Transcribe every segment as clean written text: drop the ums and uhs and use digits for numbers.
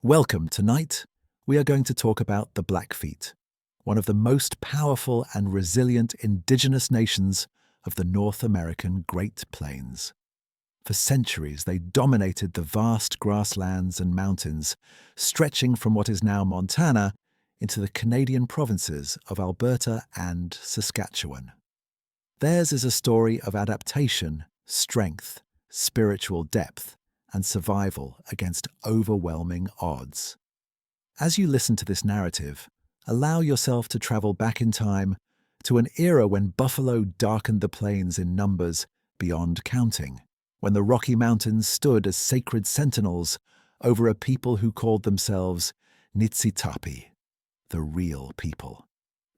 Welcome. Tonight, we are going to talk about the BlackFeet, one of the most powerful and resilient indigenous nations of the North American Great Plains. For centuries, they dominated the vast grasslands and mountains, stretching from what is now Montana into the Canadian provinces of Alberta and Saskatchewan. Theirs is a story of adaptation, strength, spiritual depth, and survival against overwhelming odds. As you listen to this narrative, allow yourself to travel back in time to an era when buffalo darkened the plains in numbers beyond counting, when the Rocky Mountains stood as sacred sentinels over a people who called themselves Niitsitapi, the real people.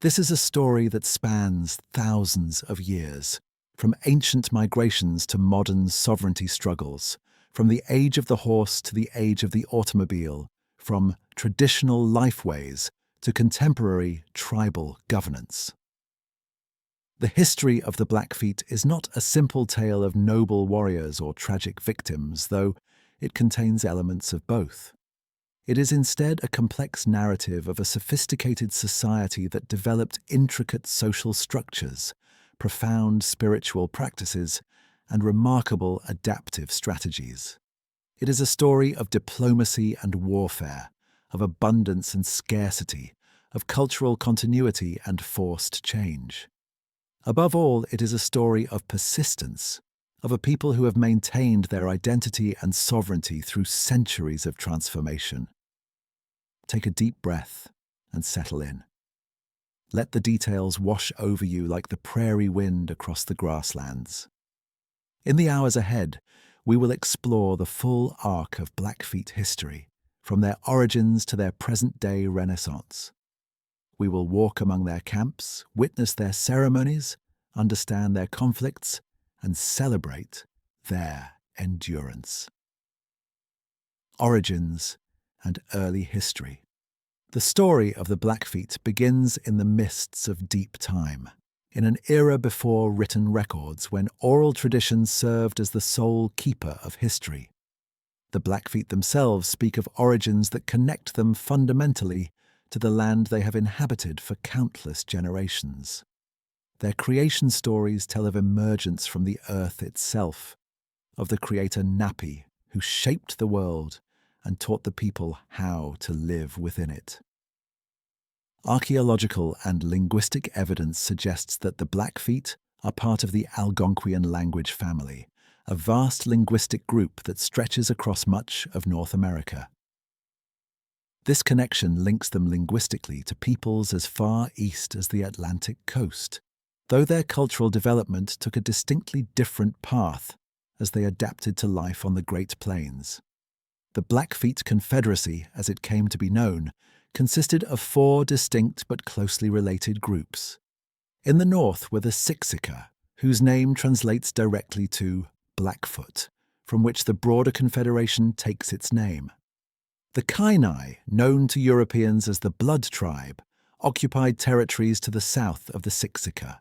This is a story that spans thousands of years, from ancient migrations to modern sovereignty struggles, from the age of the horse to the age of the automobile, from traditional lifeways to contemporary tribal governance. The history of the BlackFeet is not a simple tale of noble warriors or tragic victims, though it contains elements of both. It is instead a complex narrative of a sophisticated society that developed intricate social structures, profound spiritual practices, and remarkable adaptive strategies. It is a story of diplomacy and warfare, of abundance and scarcity, of cultural continuity and forced change. Above all, it is a story of persistence, of a people who have maintained their identity and sovereignty through centuries of transformation. Take a deep breath and settle in. Let the details wash over you like the prairie wind across the grasslands. In the hours ahead, we will explore the full arc of BlackFeet history, from their origins to their present-day renaissance. We will walk among their camps, witness their ceremonies, understand their conflicts, and celebrate their endurance. Origins and early history. The story of the BlackFeet begins in the mists of deep time, in an era before written records, when oral tradition served as the sole keeper of history. The BlackFeet themselves speak of origins that connect them fundamentally to the land they have inhabited for countless generations. Their creation stories tell of emergence from the earth itself, of the creator Napi, who shaped the world and taught the people how to live within it. Archaeological and linguistic evidence suggests that the BlackFeet are part of the Algonquian language family, a vast linguistic group that stretches across much of North America. This connection links them linguistically to peoples as far east as the Atlantic coast, though their cultural development took a distinctly different path as they adapted to life on the Great Plains. The BlackFeet Confederacy, as it came to be known, consisted of 4 distinct but closely related groups. In the north were the Siksika, whose name translates directly to Blackfoot, from which the broader confederation takes its name. The Kainai, known to Europeans as the Blood Tribe, occupied territories to the south of the Siksika.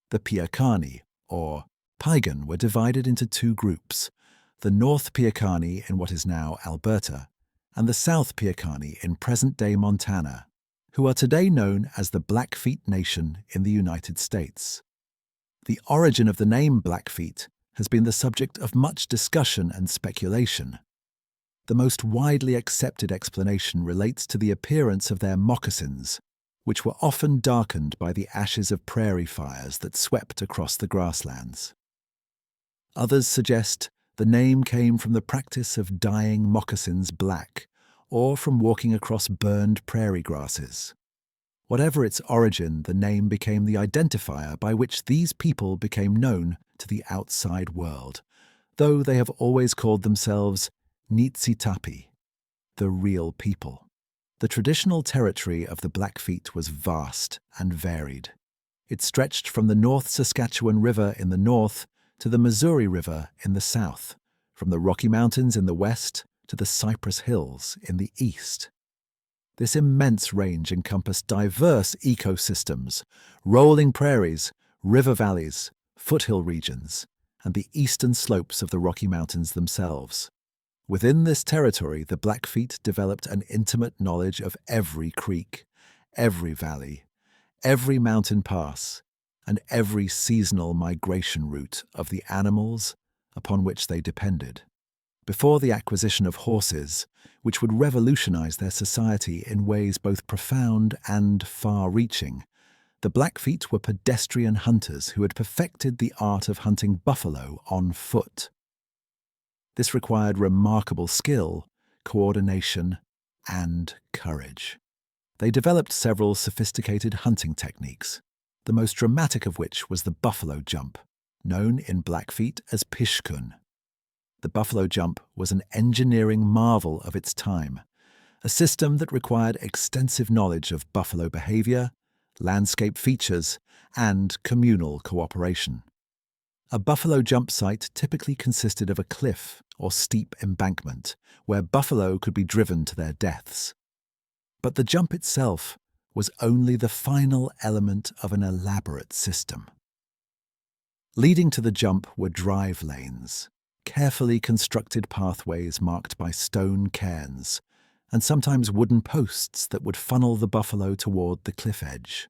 The Piakani, or Piegan, were divided into 2 groups, the North Piakani in what is now Alberta, and the South Piakani in present-day Montana, who are today known as the BlackFeet Nation in the United States. The origin of the name BlackFeet has been the subject of much discussion and speculation. The most widely accepted explanation relates to the appearance of their moccasins, which were often darkened by the ashes of prairie fires that swept across the grasslands. Others suggest the name came from the practice of dyeing moccasins black, or from walking across burned prairie grasses. Whatever its origin, the name became the identifier by which these people became known to the outside world, though they have always called themselves Niitsitapi, the real people. The traditional territory of the BlackFeet was vast and varied. It stretched from the North Saskatchewan River in the north to the Missouri River in the south, from the Rocky Mountains in the west to the Cypress Hills in the east. This immense range encompassed diverse ecosystems, rolling prairies, river valleys, foothill regions, and the eastern slopes of the Rocky Mountains themselves. Within this territory, the Blackfeet developed an intimate knowledge of every creek, every valley, every mountain pass, and every seasonal migration route of the animals upon which they depended. Before the acquisition of horses, which would revolutionize their society in ways both profound and far-reaching, the Blackfeet were pedestrian hunters who had perfected the art of hunting buffalo on foot. This required remarkable skill, coordination, and courage. They developed several sophisticated hunting techniques, the most dramatic of which was the buffalo jump, known in Blackfeet as pishkun. The buffalo jump was an engineering marvel of its time, a system that required extensive knowledge of buffalo behavior, landscape features, and communal cooperation. A buffalo jump site typically consisted of a cliff or steep embankment where buffalo could be driven to their deaths. But the jump itself was only the final element of an elaborate system. Leading to the jump were drive lanes, carefully constructed pathways marked by stone cairns, and sometimes wooden posts that would funnel the buffalo toward the cliff edge.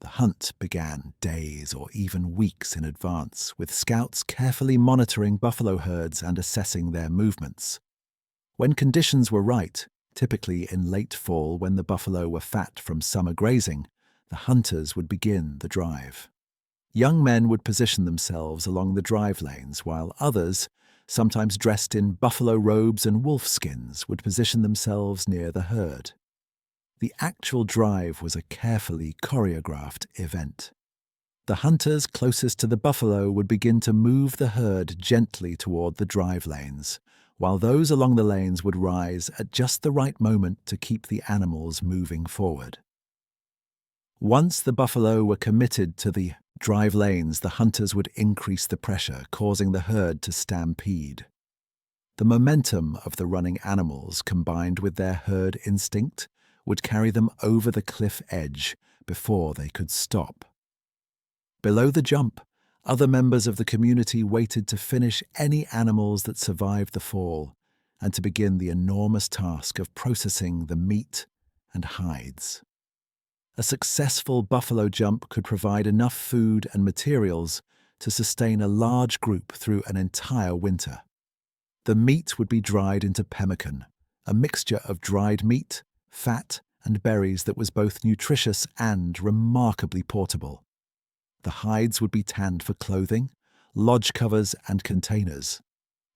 The hunt began days or even weeks in advance, with scouts carefully monitoring buffalo herds and assessing their movements. When conditions were right, typically in late fall when the buffalo were fat from summer grazing, the hunters would begin the drive. Young men would position themselves along the drive lanes, while others, sometimes dressed in buffalo robes and wolf skins, would position themselves near the herd. The actual drive was a carefully choreographed event. The hunters closest to the buffalo would begin to move the herd gently toward the drive lanes, while those along the lanes would rise at just the right moment to keep the animals moving forward. Once the buffalo were committed to the drive lanes, the hunters would increase the pressure, causing the herd to stampede. The momentum of the running animals, combined with their herd instinct, would carry them over the cliff edge before they could stop. Below the jump, other members of the community waited to finish any animals that survived the fall and to begin the enormous task of processing the meat and hides. A successful buffalo jump could provide enough food and materials to sustain a large group through an entire winter. The meat would be dried into pemmican, a mixture of dried meat, fat, and berries that was both nutritious and remarkably portable. The hides would be tanned for clothing, lodge covers, and containers.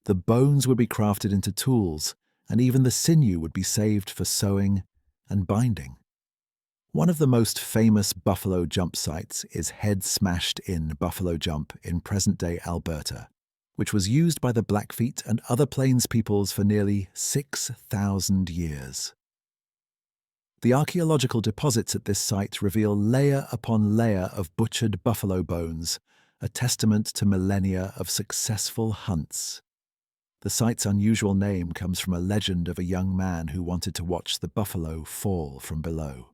The bones would be crafted into tools, and even the sinew would be saved for sewing and binding. One of the most famous buffalo jump sites is Head Smashed In Buffalo Jump in present-day Alberta, which was used by the Blackfeet and other Plains peoples for nearly 6,000 years. The archaeological deposits at this site reveal layer upon layer of butchered buffalo bones, a testament to millennia of successful hunts. The site's unusual name comes from a legend of a young man who wanted to watch the buffalo fall from below.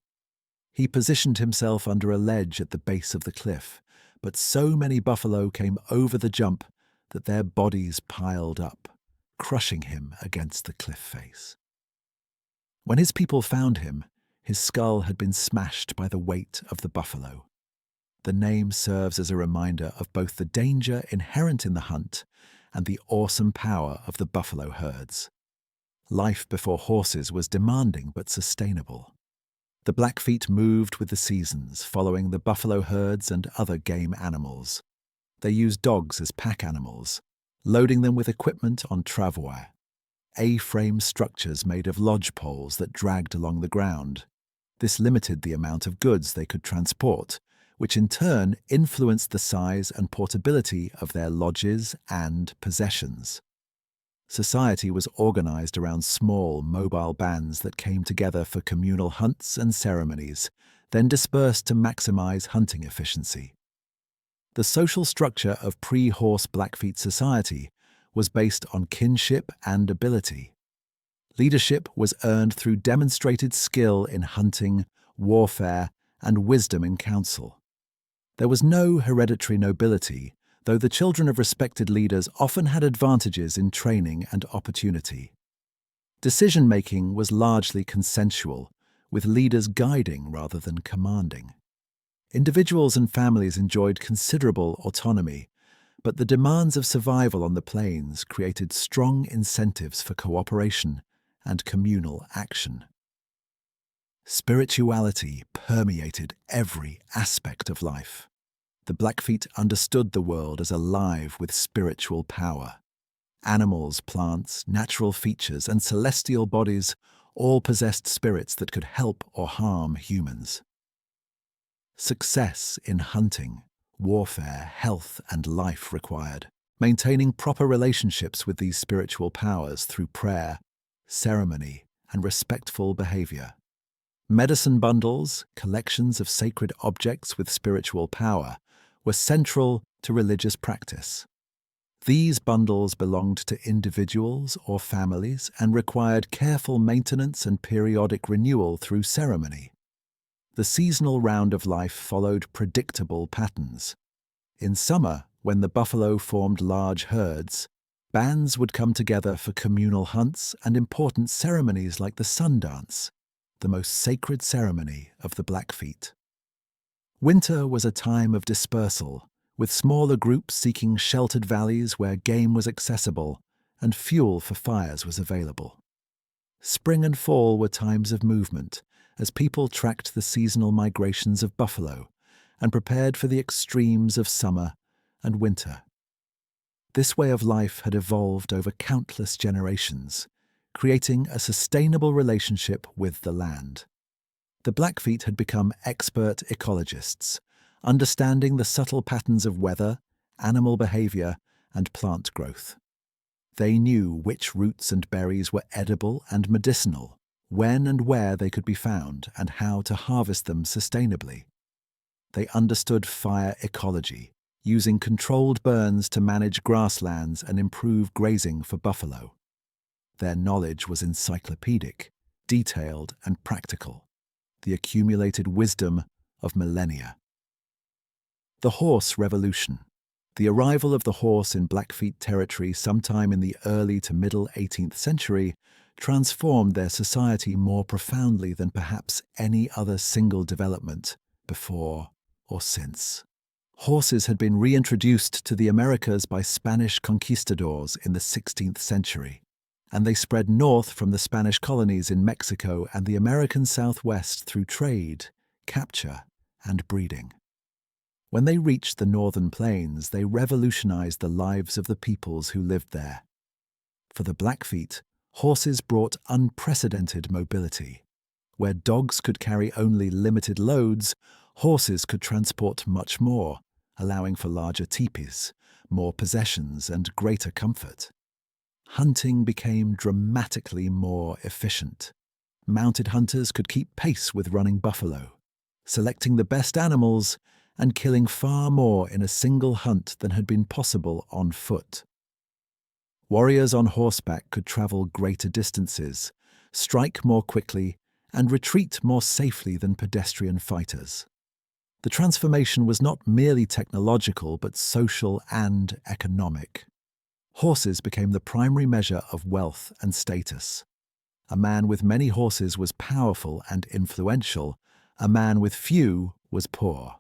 He positioned himself under a ledge at the base of the cliff, but so many buffalo came over the jump that their bodies piled up, crushing him against the cliff face. When his people found him, his skull had been smashed by the weight of the buffalo. The name serves as a reminder of both the danger inherent in the hunt and the awesome power of the buffalo herds. Life before horses was demanding but sustainable. The Blackfeet moved with the seasons, following the buffalo herds and other game animals. They used dogs as pack animals, loading them with equipment on travois, A-frame structures made of lodge poles that dragged along the ground. This limited the amount of goods they could transport, which in turn influenced the size and portability of their lodges and possessions. Society was organized around small, mobile bands that came together for communal hunts and ceremonies, then dispersed to maximize hunting efficiency. The social structure of pre-horse Blackfeet society was based on kinship and ability. Leadership was earned through demonstrated skill in hunting, warfare, and wisdom in council. There was no hereditary nobility, though the children of respected leaders often had advantages in training and opportunity. Decision-making was largely consensual, with leaders guiding rather than commanding. Individuals and families enjoyed considerable autonomy, but the demands of survival on the plains created strong incentives for cooperation and communal action. Spirituality permeated every aspect of life. The Blackfeet understood the world as alive with spiritual power. Animals, plants, natural features, and celestial bodies all possessed spirits that could help or harm humans. Success in hunting, warfare, health, and life required maintaining proper relationships with these spiritual powers through prayer, ceremony, and respectful behavior. Medicine bundles, collections of sacred objects with spiritual power, were central to religious practice. These bundles belonged to individuals or families and required careful maintenance and periodic renewal through ceremony. The seasonal round of life followed predictable patterns. In summer, when the buffalo formed large herds, bands would come together for communal hunts and important ceremonies like the sun dance, the most sacred ceremony of the Blackfeet. Winter was a time of dispersal, with smaller groups seeking sheltered valleys where game was accessible and fuel for fires was available. Spring and fall were times of movement, as people tracked the seasonal migrations of buffalo and prepared for the extremes of summer and winter. This way of life had evolved over countless generations, creating a sustainable relationship with the land. The Blackfeet had become expert ecologists, understanding the subtle patterns of weather, animal behavior, and plant growth. They knew which roots and berries were edible and medicinal, when and where they could be found, and how to harvest them sustainably. They understood fire ecology, using controlled burns to manage grasslands and improve grazing for buffalo. Their knowledge was encyclopedic, detailed, and practical, the accumulated wisdom of millennia. The Horse Revolution. The arrival of the horse in Blackfeet territory sometime in the early to middle 18th century transformed their society more profoundly than perhaps any other single development before or since. Horses had been reintroduced to the Americas by Spanish conquistadors in the 16th century, and they spread north from the Spanish colonies in Mexico and the American Southwest through trade, capture, and breeding. When they reached the northern plains, they revolutionized the lives of the peoples who lived there. For the Blackfeet, horses brought unprecedented mobility. Where dogs could carry only limited loads, horses could transport much more, allowing for larger teepees, more possessions, and greater comfort. Hunting became dramatically more efficient. Mounted hunters could keep pace with running buffalo, selecting the best animals and killing far more in a single hunt than had been possible on foot. Warriors on horseback could travel greater distances, strike more quickly, and retreat more safely than pedestrian fighters. The transformation was not merely technological but social and economic. Horses became the primary measure of wealth and status. A man with many horses was powerful and influential. A man with few was poor.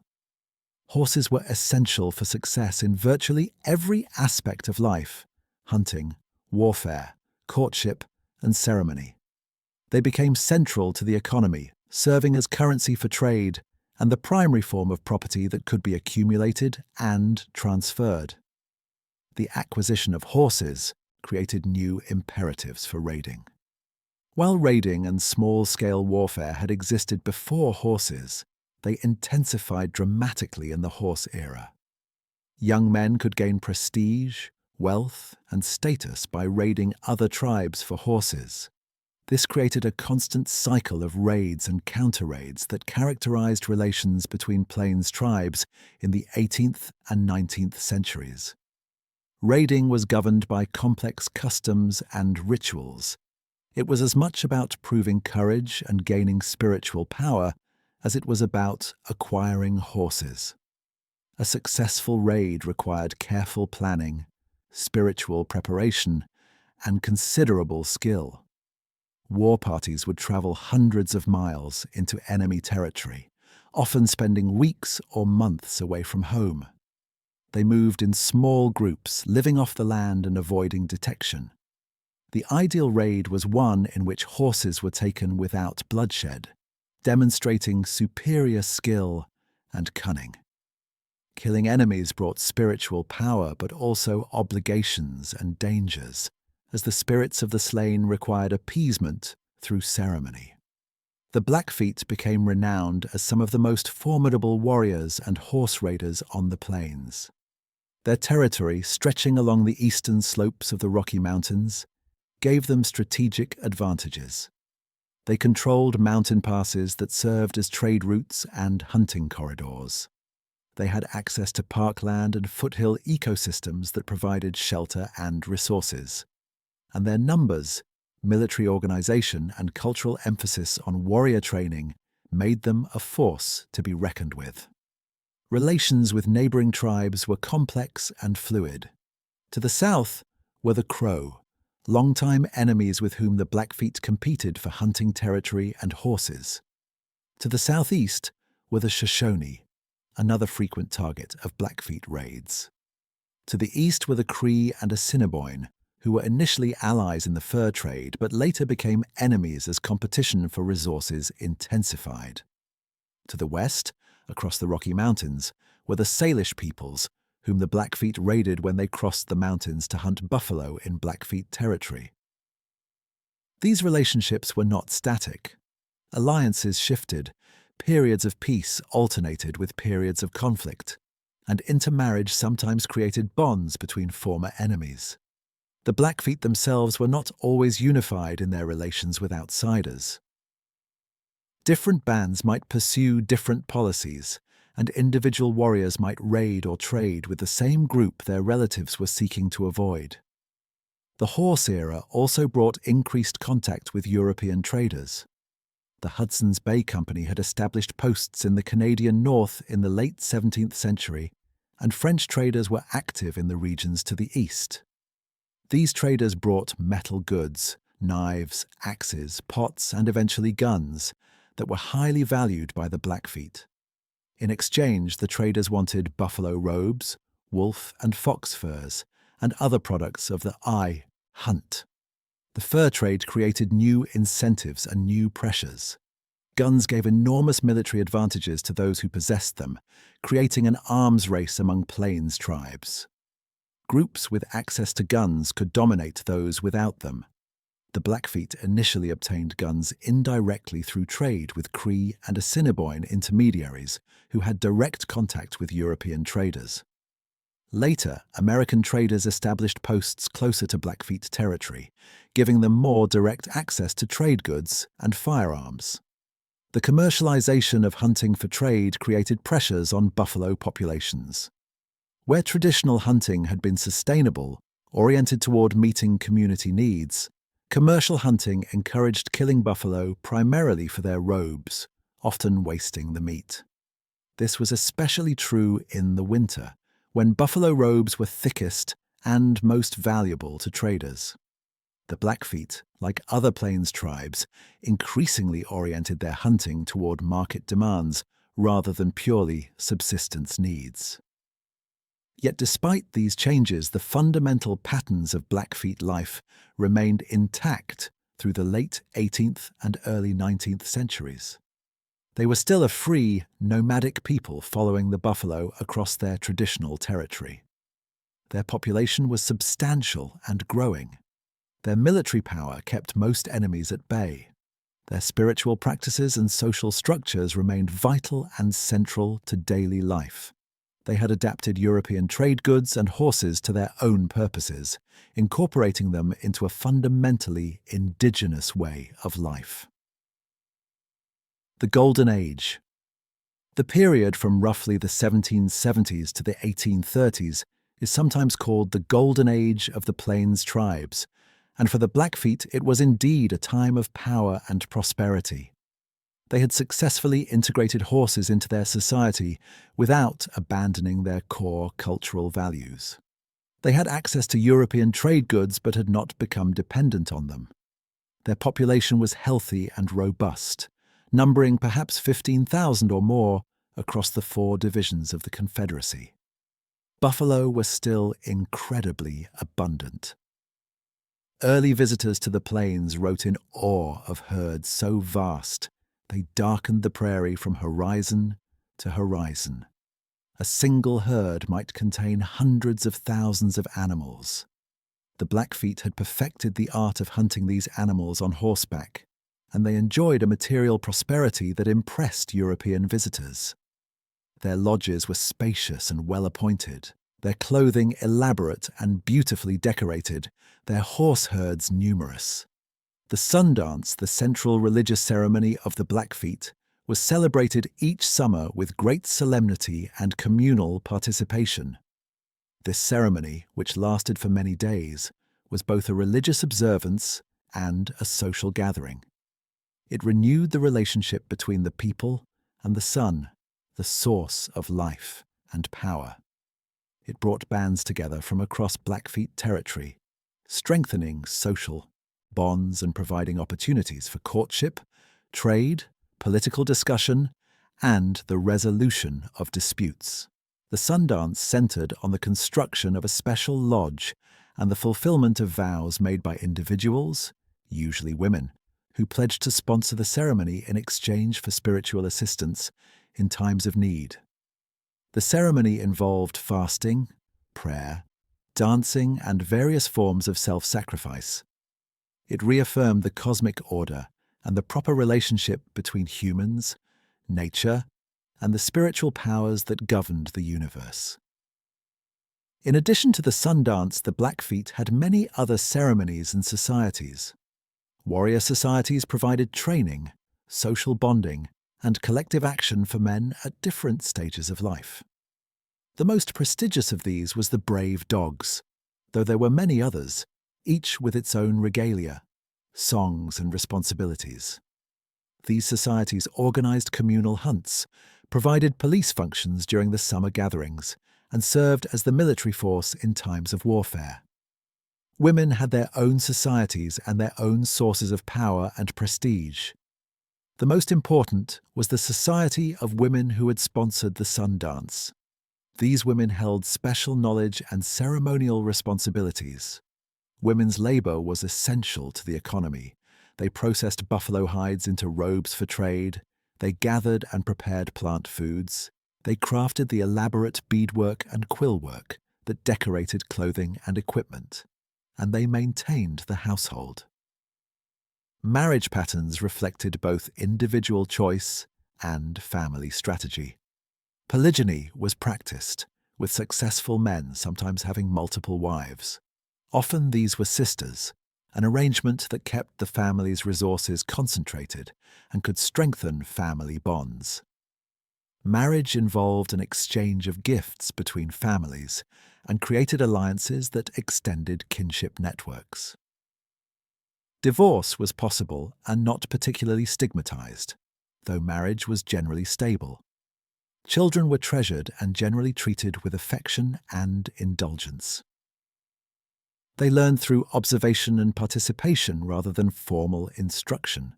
Horses were essential for success in virtually every aspect of life: hunting, warfare, courtship, and ceremony. They became central to the economy, serving as currency for trade and the primary form of property that could be accumulated and transferred. The acquisition of horses created new imperatives for raiding. While raiding and small-scale warfare had existed before horses, they intensified dramatically in the horse era. Young men could gain prestige, wealth, and status by raiding other tribes for horses. This created a constant cycle of raids and counter-raids that characterized relations between plains tribes in the 18th and 19th centuries. Raiding was governed by complex customs and rituals. It was as much about proving courage and gaining spiritual power as it was about acquiring horses. A successful raid required careful planning, spiritual preparation, and considerable skill. War parties would travel hundreds of miles into enemy territory, often spending weeks or months away from home. They moved in small groups, living off the land and avoiding detection. The ideal raid was one in which horses were taken without bloodshed, demonstrating superior skill and cunning. Killing enemies brought spiritual power, but also obligations and dangers, as the spirits of the slain required appeasement through ceremony. The BlackFeet became renowned as some of the most formidable warriors and horse raiders on the plains. Their territory, stretching along the eastern slopes of the Rocky Mountains, gave them strategic advantages. They controlled mountain passes that served as trade routes and hunting corridors. They had access to parkland and foothill ecosystems that provided shelter and resources. And their numbers, military organization, and cultural emphasis on warrior training made them a force to be reckoned with. Relations with neighboring tribes were complex and fluid. To the south were the Crow, longtime enemies with whom the BlackFeet competed for hunting territory and horses. To the southeast were the Shoshone, another frequent target of BlackFeet raids. To the east were the Cree and Assiniboine, who were initially allies in the fur trade but later became enemies as competition for resources intensified. To the west, across the Rocky Mountains, were the Salish peoples, whom the BlackFeet raided when they crossed the mountains to hunt buffalo in BlackFeet territory. These relationships were not static. Alliances shifted, periods of peace alternated with periods of conflict, and intermarriage sometimes created bonds between former enemies. The BlackFeet themselves were not always unified in their relations with outsiders. Different bands might pursue different policies, and individual warriors might raid or trade with the same group their relatives were seeking to avoid. The horse era also brought increased contact with European traders. The Hudson's Bay Company had established posts in the Canadian North in the late 17th century, and French traders were active in the regions to the east. These traders brought metal goods, knives, axes, pots, and eventually guns that were highly valued by the BlackFeet. In exchange, the traders wanted buffalo robes, wolf and fox furs, and other products of the hunt. The fur trade created new incentives and new pressures. Guns gave enormous military advantages to those who possessed them, creating an arms race among plains tribes. Groups with access to guns could dominate those without them. The BlackFeet initially obtained guns indirectly through trade with Cree and Assiniboine intermediaries who had direct contact with European traders. Later, American traders established posts closer to BlackFeet territory, giving them more direct access to trade goods and firearms. The commercialization of hunting for trade created pressures on buffalo populations. Where traditional hunting had been sustainable, oriented toward meeting community needs, commercial hunting encouraged killing buffalo primarily for their robes, often wasting the meat. This was especially true in the winter, when buffalo robes were thickest and most valuable to traders. The BlackFeet, like other plains tribes, increasingly oriented their hunting toward market demands rather than purely subsistence needs. Yet despite these changes, the fundamental patterns of BlackFeet life remained intact through the late 18th and early 19th centuries. They were still a free, nomadic people following the buffalo across their traditional territory. Their population was substantial and growing. Their military power kept most enemies at bay. Their spiritual practices and social structures remained vital and central to daily life. They had adapted European trade goods and horses to their own purposes, incorporating them into a fundamentally indigenous way of life. The Golden Age. The period from roughly the 1770s to the 1830s is sometimes called the Golden Age of the Plains tribes, and for the BlackFeet it was indeed a time of power and prosperity. They had successfully integrated horses into their society without abandoning their core cultural values. They had access to European trade goods but had not become dependent on them. Their population was healthy and robust, numbering perhaps 15,000 or more across the 4 divisions of the Confederacy. Buffalo were still incredibly abundant. Early visitors to the plains wrote in awe of herds so vast they darkened the prairie from horizon to horizon. A single herd might contain hundreds of thousands of animals. The Blackfeet had perfected the art of hunting these animals on horseback, and they enjoyed a material prosperity that impressed European visitors. Their lodges were spacious and well-appointed, their clothing elaborate and beautifully decorated, their horse herds numerous. The Sundance, the central religious ceremony of the Blackfeet, was celebrated each summer with great solemnity and communal participation. This ceremony, which lasted for many days, was both a religious observance and a social gathering. It renewed the relationship between the people and the sun, the source of life and power. It brought bands together from across Blackfeet territory, strengthening social bonds and providing opportunities for courtship, trade, political discussion, and the resolution of disputes. The Sundance centered on the construction of a special lodge and the fulfillment of vows made by individuals, usually women, who pledged to sponsor the ceremony in exchange for spiritual assistance in times of need. The ceremony involved fasting, prayer, dancing, and various forms of self-sacrifice. It reaffirmed the cosmic order and the proper relationship between humans, nature, and the spiritual powers that governed the universe. In addition to the Sundance, the Blackfeet had many other ceremonies and societies. Warrior societies provided training, social bonding, and collective action for men at different stages of life. The most prestigious of these was the Brave Dogs, though there were many others, each with its own regalia, songs, and responsibilities. These societies organized communal hunts, provided police functions during the summer gatherings, and served as the military force in times of warfare. Women had their own societies and their own sources of power and prestige. The most important was the Society of Women who had sponsored the Sundance. These women held special knowledge and ceremonial responsibilities. Women's labor was essential to the economy. They processed buffalo hides into robes for trade. They gathered and prepared plant foods. They crafted the elaborate beadwork and quillwork that decorated clothing and equipment. And they maintained the household. Marriage patterns reflected both individual choice and family strategy. Polygyny was practiced, with successful men sometimes having multiple wives. Often these were sisters, an arrangement that kept the family's resources concentrated and could strengthen family bonds. Marriage involved an exchange of gifts between families and created alliances that extended kinship networks. Divorce was possible and not particularly stigmatized, though marriage was generally stable. Children were treasured and generally treated with affection and indulgence. They learned through observation and participation rather than formal instruction.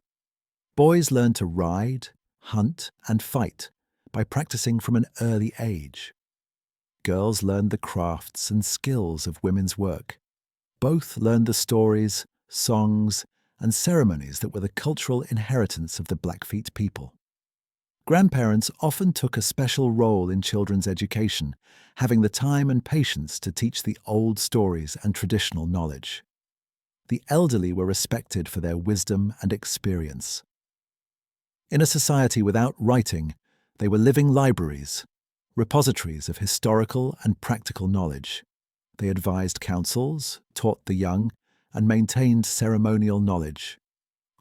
Boys learned to ride, hunt, and fight by practicing from an early age. Girls learned the crafts and skills of women's work. Both learned the stories, songs, and ceremonies that were the cultural inheritance of the Blackfeet people. Grandparents often took a special role in children's education, having the time and patience to teach the old stories and traditional knowledge. The elderly were respected for their wisdom and experience. In a society without writing, they were living libraries, repositories of historical and practical knowledge. They advised councils, taught the young, and maintained ceremonial knowledge.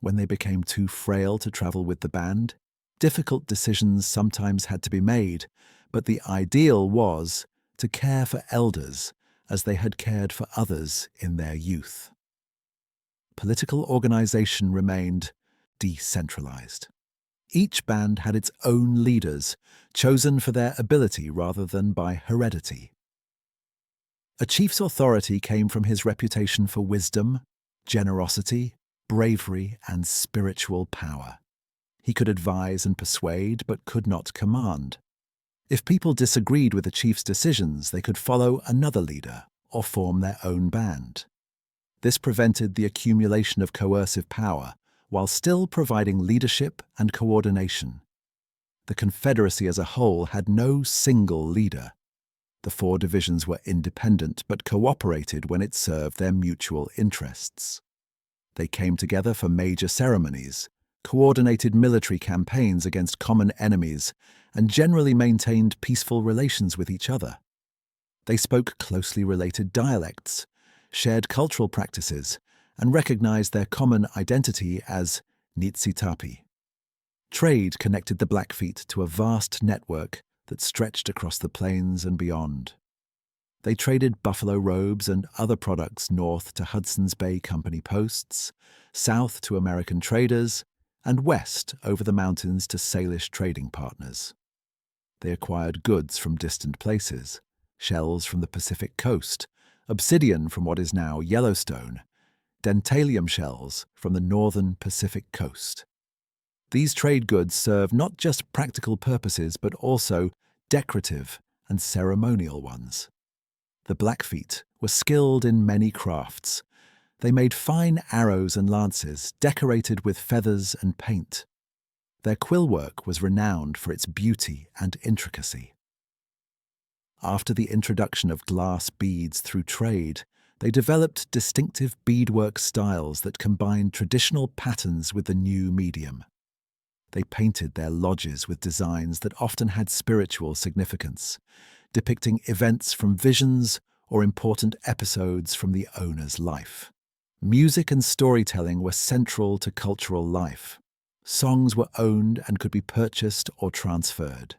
When they became too frail to travel with the band, difficult decisions sometimes had to be made, but the ideal was to care for elders as they had cared for others in their youth. Political organization remained decentralized. Each band had its own leaders, chosen for their ability rather than by heredity. A chief's authority came from his reputation for wisdom, generosity, bravery, and spiritual power. He could advise and persuade, but could not command. If people disagreed with the chief's decisions, they could follow another leader or form their own band. This prevented the accumulation of coercive power, while still providing leadership and coordination. The Confederacy as a whole had no single leader. The four divisions were independent but cooperated when it served their mutual interests. They came together for major ceremonies, coordinated military campaigns against common enemies, and generally maintained peaceful relations with each other. They spoke closely related dialects, shared cultural practices, and recognized their common identity as Niitsitapi. Trade connected the Blackfeet to a vast network that stretched across the plains and beyond. They traded buffalo robes and other products north to Hudson's Bay Company posts, south to American traders, and west over the mountains to Salish trading partners. They acquired goods from distant places, shells from the Pacific coast, obsidian from what is now Yellowstone, dentalium shells from the northern Pacific coast. These trade goods served not just practical purposes but also decorative and ceremonial ones. The Blackfeet were skilled in many crafts. They made fine arrows and lances decorated with feathers and paint. Their quill work was renowned for its beauty and intricacy. After the introduction of glass beads through trade, they developed distinctive beadwork styles that combined traditional patterns with the new medium. They painted their lodges with designs that often had spiritual significance, depicting events from visions or important episodes from the owner's life. Music and storytelling were central to cultural life. Songs were owned and could be purchased or transferred.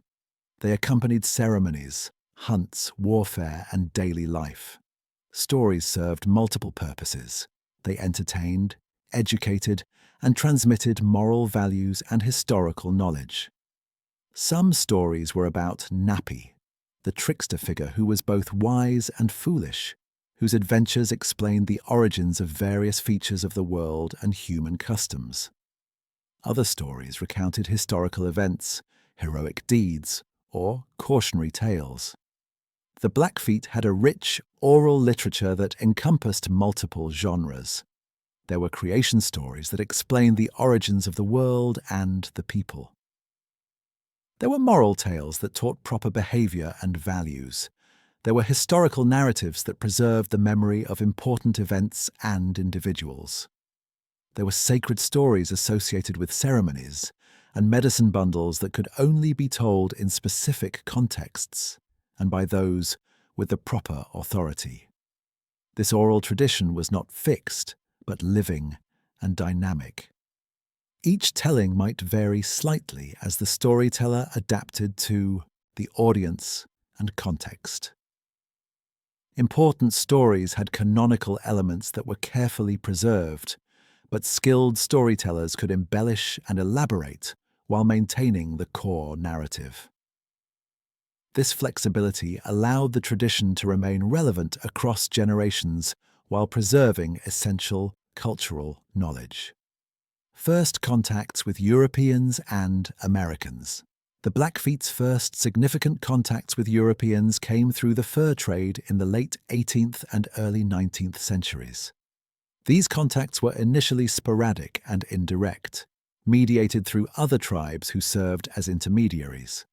They accompanied ceremonies, hunts, warfare, and daily life. Stories served multiple purposes. They entertained, educated, and transmitted moral values and historical knowledge. Some stories were about Napi, the trickster figure who was both wise and foolish, whose adventures explained the origins of various features of the world and human customs. Other stories recounted historical events, heroic deeds, or cautionary tales. The Blackfeet had a rich oral literature that encompassed multiple genres. There were creation stories that explained the origins of the world and the people. There were moral tales that taught proper behavior and values. There were historical narratives that preserved the memory of important events and individuals. There were sacred stories associated with ceremonies and medicine bundles that could only be told in specific contexts and by those with the proper authority. This oral tradition was not fixed, but living and dynamic. Each telling might vary slightly as the storyteller adapted to the audience and context. Important stories had canonical elements that were carefully preserved, but skilled storytellers could embellish and elaborate while maintaining the core narrative. This flexibility allowed the tradition to remain relevant across generations while preserving essential cultural knowledge. First contacts with Europeans and Americans. The Blackfeet's first significant contacts with Europeans came through the fur trade in the late 18th and early 19th centuries. These contacts were initially sporadic and indirect, mediated through other tribes who served as intermediaries.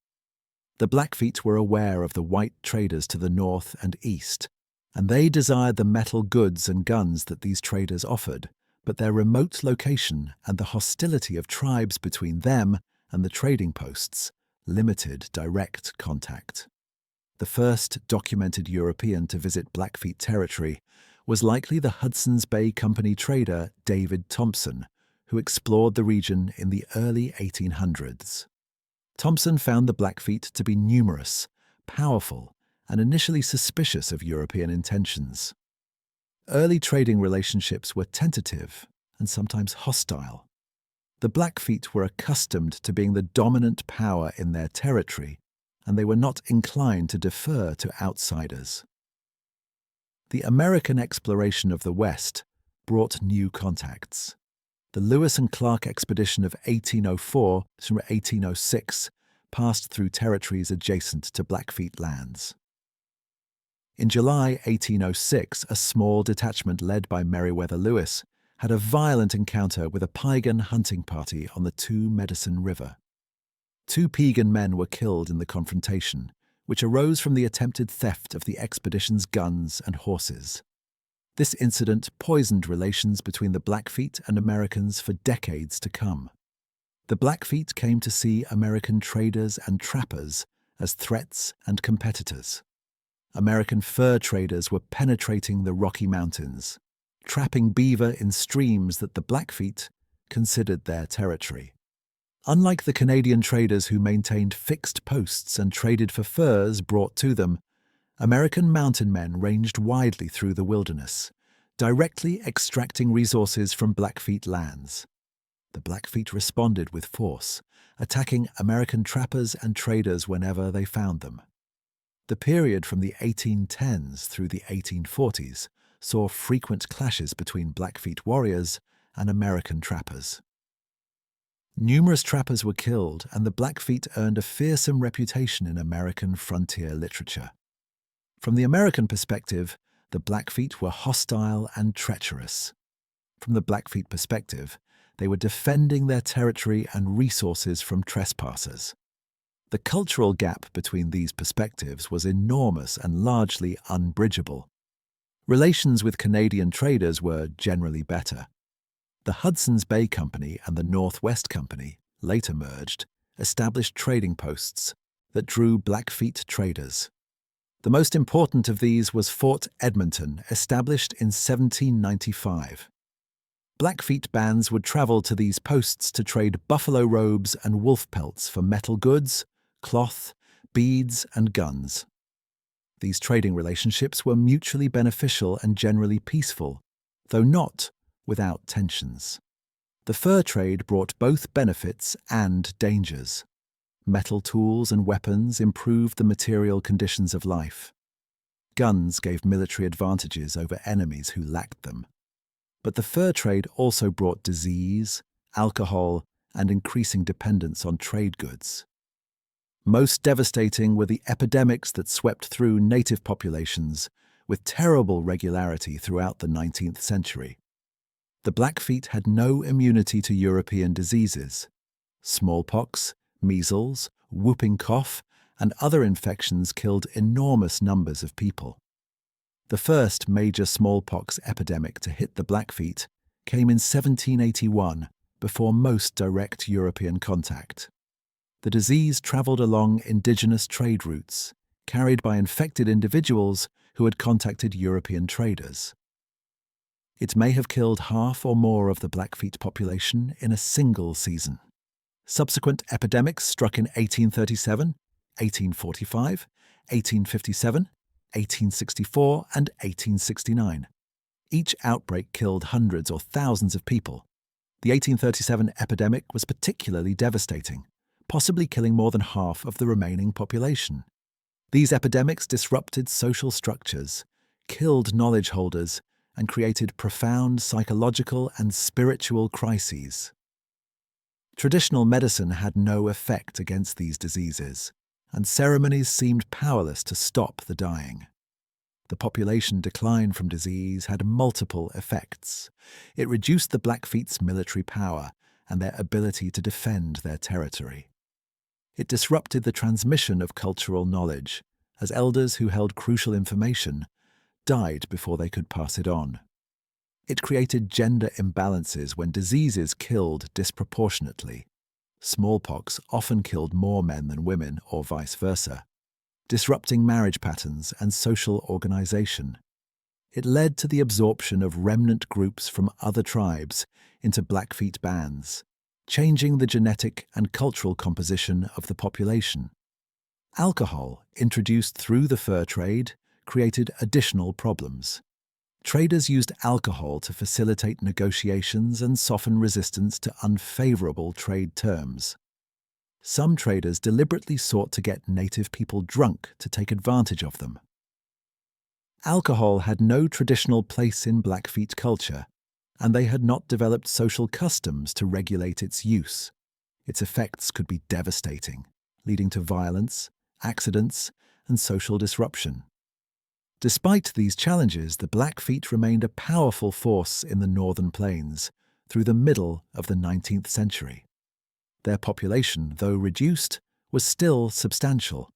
The Blackfeet were aware of the white traders to the north and east, and they desired the metal goods and guns that these traders offered, but their remote location and the hostility of tribes between them and the trading posts limited direct contact. The first documented European to visit Blackfeet territory was likely the Hudson's Bay Company trader David Thompson, who explored the region in the early 1800s. Thompson found the Blackfeet to be numerous, powerful, and initially suspicious of European intentions. Early trading relationships were tentative and sometimes hostile. The Blackfeet were accustomed to being the dominant power in their territory, and they were not inclined to defer to outsiders. The American exploration of the West brought new contacts. The Lewis and Clark expedition of 1804 to 1806 passed through territories adjacent to Blackfeet lands. In July 1806, a small detachment led by Meriwether Lewis had a violent encounter with a Piegan hunting party on the Two Medicine River. 2 Piegan men were killed in the confrontation, which arose from the attempted theft of the expedition's guns and horses. This incident poisoned relations between the Blackfeet and Americans for decades to come. The Blackfeet came to see American traders and trappers as threats and competitors. American fur traders were penetrating the Rocky Mountains, trapping beaver in streams that the Blackfeet considered their territory. Unlike the Canadian traders who maintained fixed posts and traded for furs brought to them, American mountain men ranged widely through the wilderness, directly extracting resources from Blackfeet lands. The Blackfeet responded with force, attacking American trappers and traders whenever they found them. The period from the 1810s through the 1840s saw frequent clashes between Blackfeet warriors and American trappers. Numerous trappers were killed, and the Blackfeet earned a fearsome reputation in American frontier literature. From the American perspective, the Blackfeet were hostile and treacherous. From the Blackfeet perspective, they were defending their territory and resources from trespassers. The cultural gap between these perspectives was enormous and largely unbridgeable. Relations with Canadian traders were generally better. The Hudson's Bay Company and the Northwest Company, later merged, established trading posts that drew Blackfeet traders. The most important of these was Fort Edmonton, established in 1795. Blackfeet bands would travel to these posts to trade buffalo robes and wolf pelts for metal goods, cloth, beads, and guns. These trading relationships were mutually beneficial and generally peaceful, though not without tensions. The fur trade brought both benefits and dangers. Metal tools and weapons improved the material conditions of life. Guns gave military advantages over enemies who lacked them. But the fur trade also brought disease, alcohol, and increasing dependence on trade goods. Most devastating were the epidemics that swept through native populations with terrible regularity throughout the 19th century. The Blackfeet had no immunity to European diseases. Smallpox, measles, whooping cough, and other infections killed enormous numbers of people. The first major smallpox epidemic to hit the Blackfeet came in 1781, before most direct European contact. The disease travelled along indigenous trade routes, carried by infected individuals who had contacted European traders. It may have killed half or more of the Blackfeet population in a single season. Subsequent epidemics struck in 1837, 1845, 1857, 1864, and 1869. Each outbreak killed hundreds or thousands of people. The 1837 epidemic was particularly devastating, possibly killing more than half of the remaining population. These epidemics disrupted social structures, killed knowledge holders, and created profound psychological and spiritual crises. Traditional medicine had no effect against these diseases, and ceremonies seemed powerless to stop the dying. The population decline from disease had multiple effects. It reduced the Blackfeet's military power and their ability to defend their territory. It disrupted the transmission of cultural knowledge, as elders who held crucial information died before they could pass it on. It created gender imbalances when diseases killed disproportionately. Smallpox often killed more men than women, or vice versa, disrupting marriage patterns and social organization. It led to the absorption of remnant groups from other tribes into Blackfeet bands, changing the genetic and cultural composition of the population. Alcohol, introduced through the fur trade, created additional problems. Traders used alcohol to facilitate negotiations and soften resistance to unfavorable trade terms. Some traders deliberately sought to get native people drunk to take advantage of them. Alcohol had no traditional place in Blackfeet culture, and they had not developed social customs to regulate its use. Its effects could be devastating, leading to violence, accidents, and social disruption. Despite these challenges, the Blackfeet remained a powerful force in the northern plains through the middle of the 19th century. Their population, though reduced, was still substantial.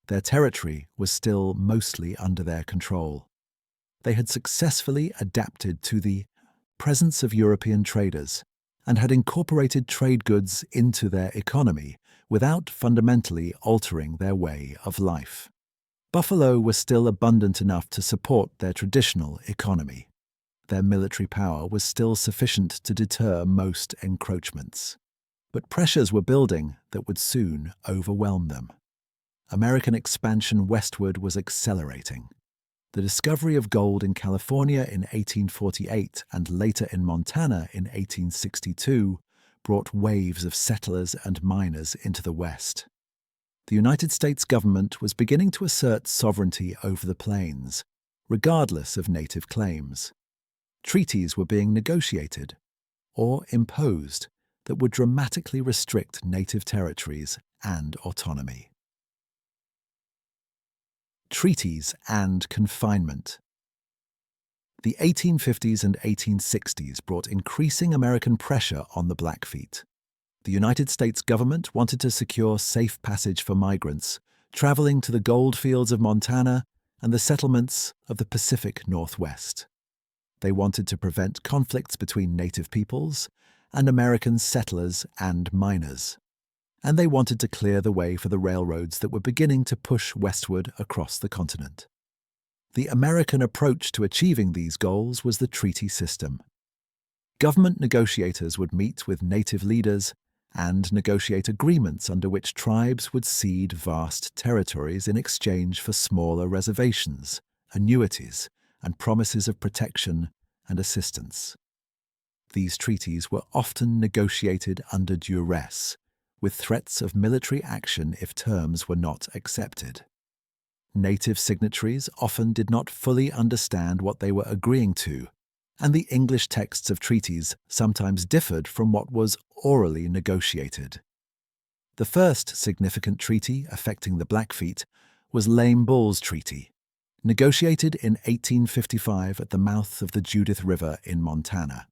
Their territory was still mostly under their control. They had successfully adapted to the presence of European traders and had incorporated trade goods into their economy without fundamentally altering their way of life. Buffalo was still abundant enough to support their traditional economy. Their military power was still sufficient to deter most encroachments. But pressures were building that would soon overwhelm them. American expansion westward was accelerating. The discovery of gold in California in 1848 and later in Montana in 1862 brought waves of settlers and miners into the West. The United States government was beginning to assert sovereignty over the plains, regardless of native claims. Treaties were being negotiated or imposed that would dramatically restrict native territories and autonomy. Treaties and confinement. The 1850s and 1860s brought increasing American pressure on the Blackfeet. The United States government wanted to secure safe passage for migrants traveling to the gold fields of Montana and the settlements of the Pacific Northwest. They wanted to prevent conflicts between native peoples and American settlers and miners. And they wanted to clear the way for the railroads that were beginning to push westward across the continent. The American approach to achieving these goals was the treaty system. Government negotiators would meet with native leaders and negotiate agreements under which tribes would cede vast territories in exchange for smaller reservations, annuities, and promises of protection and assistance. These treaties were often negotiated under duress, with threats of military action if terms were not accepted. Native signatories often did not fully understand what they were agreeing to, and the English texts of treaties sometimes differed from what was orally negotiated. The first significant treaty affecting the Blackfeet was Lame Bull's Treaty, negotiated in 1855 at the mouth of the Judith River in Montana.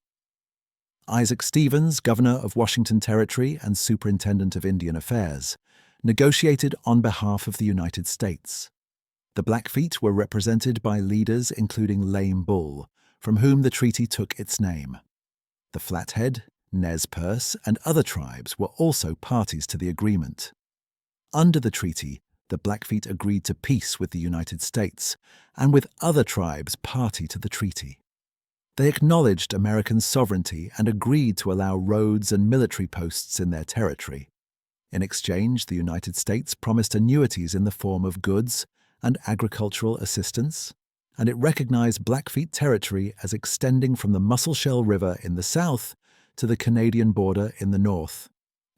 Isaac Stevens, governor of Washington Territory and superintendent of Indian Affairs, negotiated on behalf of the United States. The Blackfeet were represented by leaders including Lame Bull, from whom the treaty took its name. The Flathead, Nez Perce, and other tribes were also parties to the agreement. Under the treaty, the Blackfeet agreed to peace with the United States and with other tribes party to the treaty. They acknowledged American sovereignty and agreed to allow roads and military posts in their territory. In exchange, the United States promised annuities in the form of goods and agricultural assistance, and it recognized Blackfeet territory as extending from the Musselshell River in the south to the Canadian border in the north,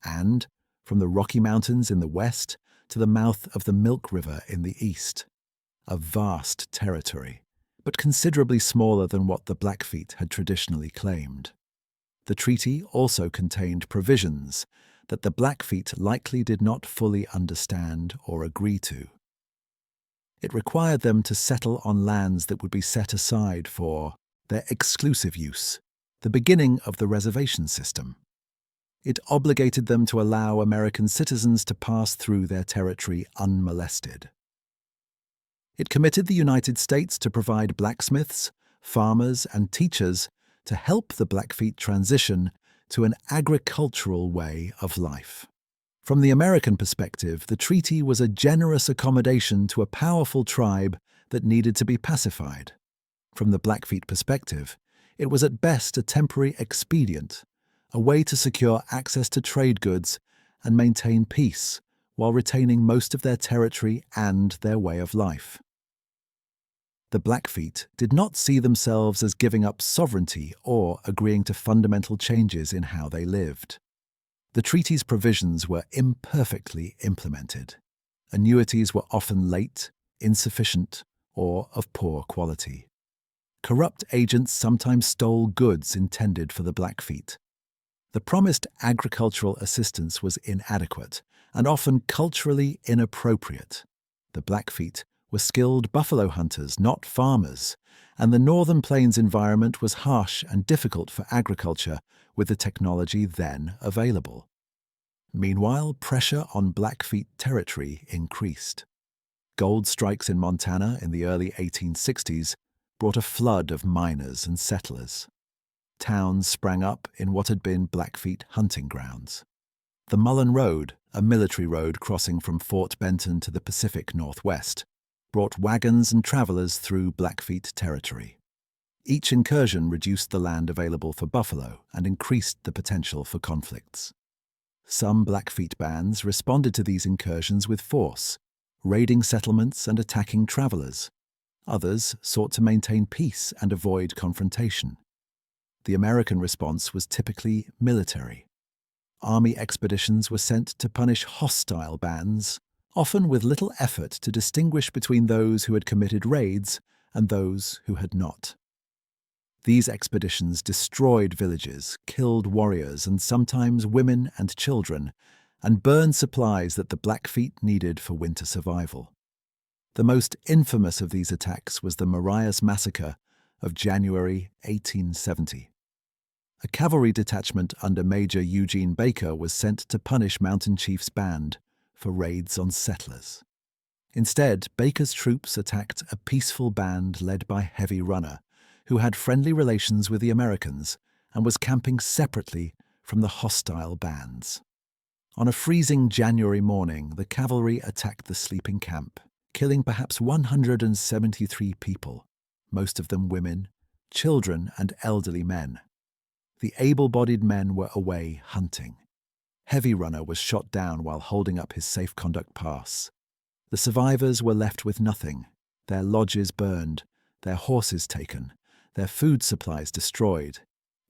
and from the Rocky Mountains in the west to the mouth of the Milk River in the east. A vast territory, but considerably smaller than what the Blackfeet had traditionally claimed. The treaty also contained provisions that the Blackfeet likely did not fully understand or agree to. It required them to settle on lands that would be set aside for their exclusive use, the beginning of the reservation system. It obligated them to allow American citizens to pass through their territory unmolested. It committed the United States to provide blacksmiths, farmers, and teachers to help the Blackfeet transition to an agricultural way of life. From the American perspective, the treaty was a generous accommodation to a powerful tribe that needed to be pacified. From the Blackfeet perspective, it was at best a temporary expedient, a way to secure access to trade goods and maintain peace while retaining most of their territory and their way of life. The Blackfeet did not see themselves as giving up sovereignty or agreeing to fundamental changes in how they lived. The treaty's provisions were imperfectly implemented. Annuities were often late, insufficient, or of poor quality. Corrupt agents sometimes stole goods intended for the Blackfeet. The promised agricultural assistance was inadequate and often culturally inappropriate. The Blackfeet were skilled buffalo hunters, not farmers, and the Northern Plains environment was harsh and difficult for agriculture with the technology then available. Meanwhile, pressure on Blackfeet territory increased. Gold strikes in Montana in the early 1860s brought a flood of miners and settlers. Towns sprang up in what had been Blackfeet hunting grounds. The Mullen Road, a military road crossing from Fort Benton to the Pacific Northwest, brought wagons and travelers through Blackfeet territory. Each incursion reduced the land available for buffalo and increased the potential for conflicts. Some Blackfeet bands responded to these incursions with force, raiding settlements and attacking travelers. Others sought to maintain peace and avoid confrontation. The American response was typically military. Army expeditions were sent to punish hostile bands, often with little effort to distinguish between those who had committed raids and those who had not. These expeditions destroyed villages, killed warriors and sometimes women and children, and burned supplies that the Blackfeet needed for winter survival. The most infamous of these attacks was the Marias Massacre of January 1870. A cavalry detachment under Major Eugene Baker was sent to punish Mountain Chief's band for raids on settlers. Instead, Baker's troops attacked a peaceful band led by Heavy Runner, who had friendly relations with the Americans and was camping separately from the hostile bands. On a freezing January morning, the cavalry attacked the sleeping camp, killing perhaps 173 people, most of them women, children, and elderly men. The able-bodied men were away hunting. Heavy Runner was shot down while holding up his safe conduct pass. The survivors were left with nothing, their lodges burned, their horses taken, their food supplies destroyed,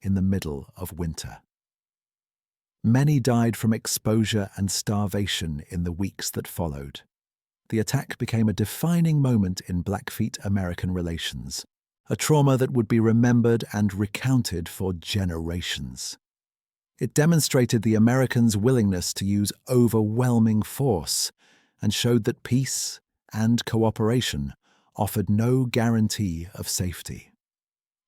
in the middle of winter. Many died from exposure and starvation in the weeks that followed. The attack became a defining moment in Blackfeet-American relations, a trauma that would be remembered and recounted for generations. It demonstrated the Americans' willingness to use overwhelming force and showed that peace and cooperation offered no guarantee of safety.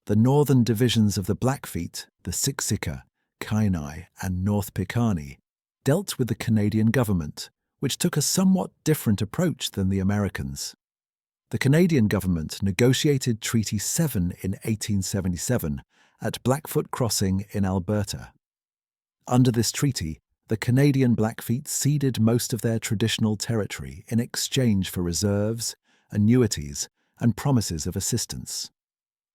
The northern divisions of the Blackfeet, the Siksika, Kainai, and North Piikani, dealt with the Canadian government, which took a somewhat different approach than the Americans. The Canadian government negotiated Treaty 7 in 1877 at Blackfoot Crossing in Alberta. Under this treaty, the Canadian Blackfeet ceded most of their traditional territory in exchange for reserves, annuities, and promises of assistance.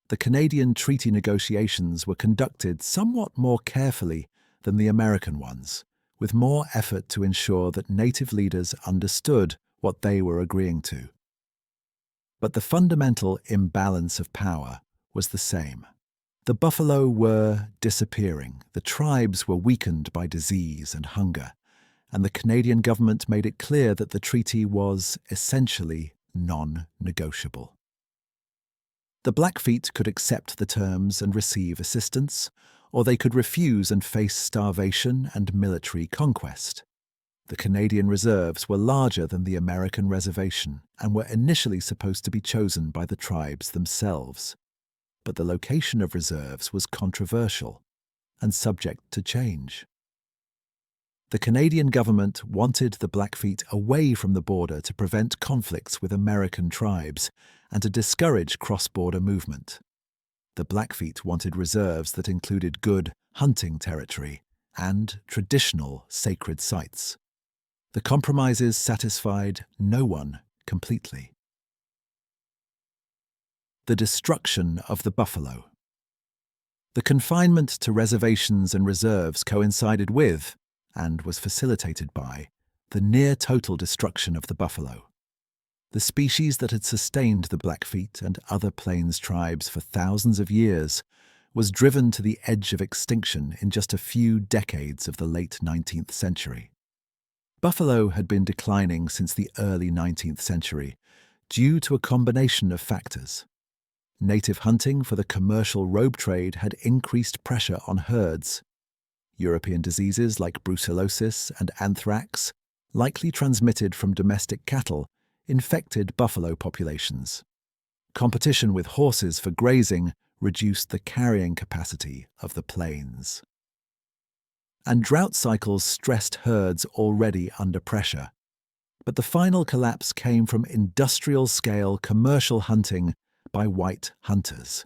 The Canadian treaty negotiations were conducted somewhat more carefully than the American ones, with more effort to ensure that Native leaders understood what they were agreeing to. But the fundamental imbalance of power was the same. The buffalo were disappearing, the tribes were weakened by disease and hunger, and the Canadian government made it clear that the treaty was essentially non-negotiable. The Blackfeet could accept the terms and receive assistance, or they could refuse and face starvation and military conquest. The Canadian reserves were larger than the American reservation and were initially supposed to be chosen by the tribes themselves. But the location of reserves was controversial and subject to change. The Canadian government wanted the Blackfeet away from the border to prevent conflicts with American tribes and to discourage cross-border movement. The Blackfeet wanted reserves that included good hunting territory and traditional sacred sites. The compromises satisfied no one completely. The destruction of the buffalo. The confinement to reservations and reserves coincided with, and was facilitated by, the near-total destruction of the buffalo. The species that had sustained the Blackfeet and other plains tribes for thousands of years was driven to the edge of extinction in just a few decades of the late 19th century. Buffalo had been declining since the early 19th century due to a combination of factors. Native hunting for the commercial robe trade had increased pressure on herds. European diseases like brucellosis and anthrax, likely transmitted from domestic cattle, infected buffalo populations. Competition with horses for grazing reduced the carrying capacity of the plains. And drought cycles stressed herds already under pressure. But the final collapse came from industrial-scale commercial hunting by white hunters,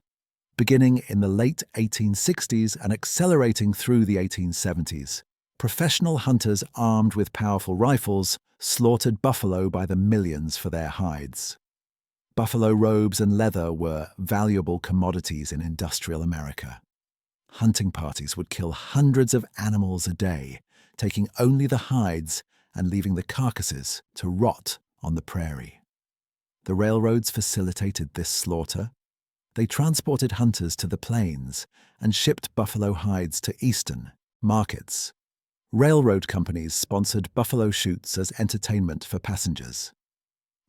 beginning in the late 1860s and accelerating through the 1870s. Professional hunters armed with powerful rifles slaughtered buffalo by the millions for their hides. Buffalo robes and leather were valuable commodities in industrial America. Hunting parties would kill hundreds of animals a day, taking only the hides and leaving the carcasses to rot on the prairie. The railroads facilitated this slaughter. They transported hunters to the plains and shipped buffalo hides to eastern markets. Railroad companies sponsored buffalo shoots as entertainment for passengers.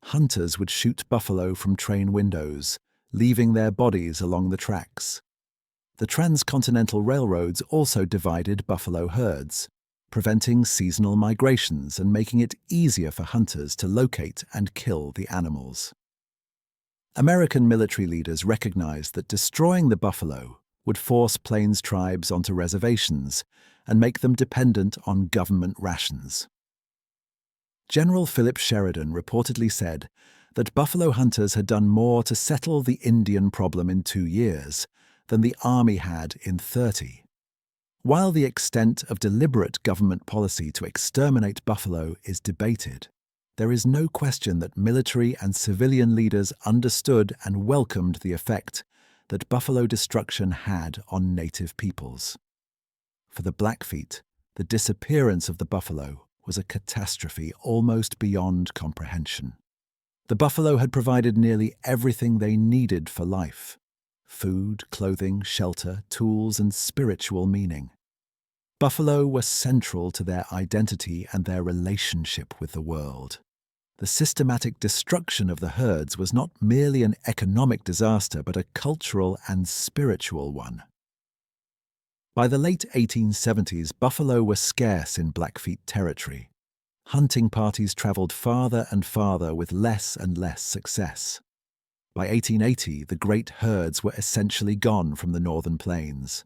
Hunters would shoot buffalo from train windows, leaving their bodies along the tracks. The transcontinental railroads also divided buffalo herds, preventing seasonal migrations and making it easier for hunters to locate and kill the animals. American military leaders recognized that destroying the buffalo would force plains tribes onto reservations and make them dependent on government rations. General Philip Sheridan reportedly said that buffalo hunters had done more to settle the Indian problem in 2 years than the army had in 30. While the extent of deliberate government policy to exterminate buffalo is debated, there is no question that military and civilian leaders understood and welcomed the effect that buffalo destruction had on native peoples. For the Blackfeet, the disappearance of the buffalo was a catastrophe almost beyond comprehension. The buffalo had provided nearly everything they needed for life: food, clothing, shelter, tools, and spiritual meaning. Buffalo were central to their identity and their relationship with the world. The systematic destruction of the herds was not merely an economic disaster, but a cultural and spiritual one. By the late 1870s, buffalo were scarce in Blackfeet territory. Hunting parties traveled farther and farther with less and less success. By 1880, the great herds were essentially gone from the northern plains.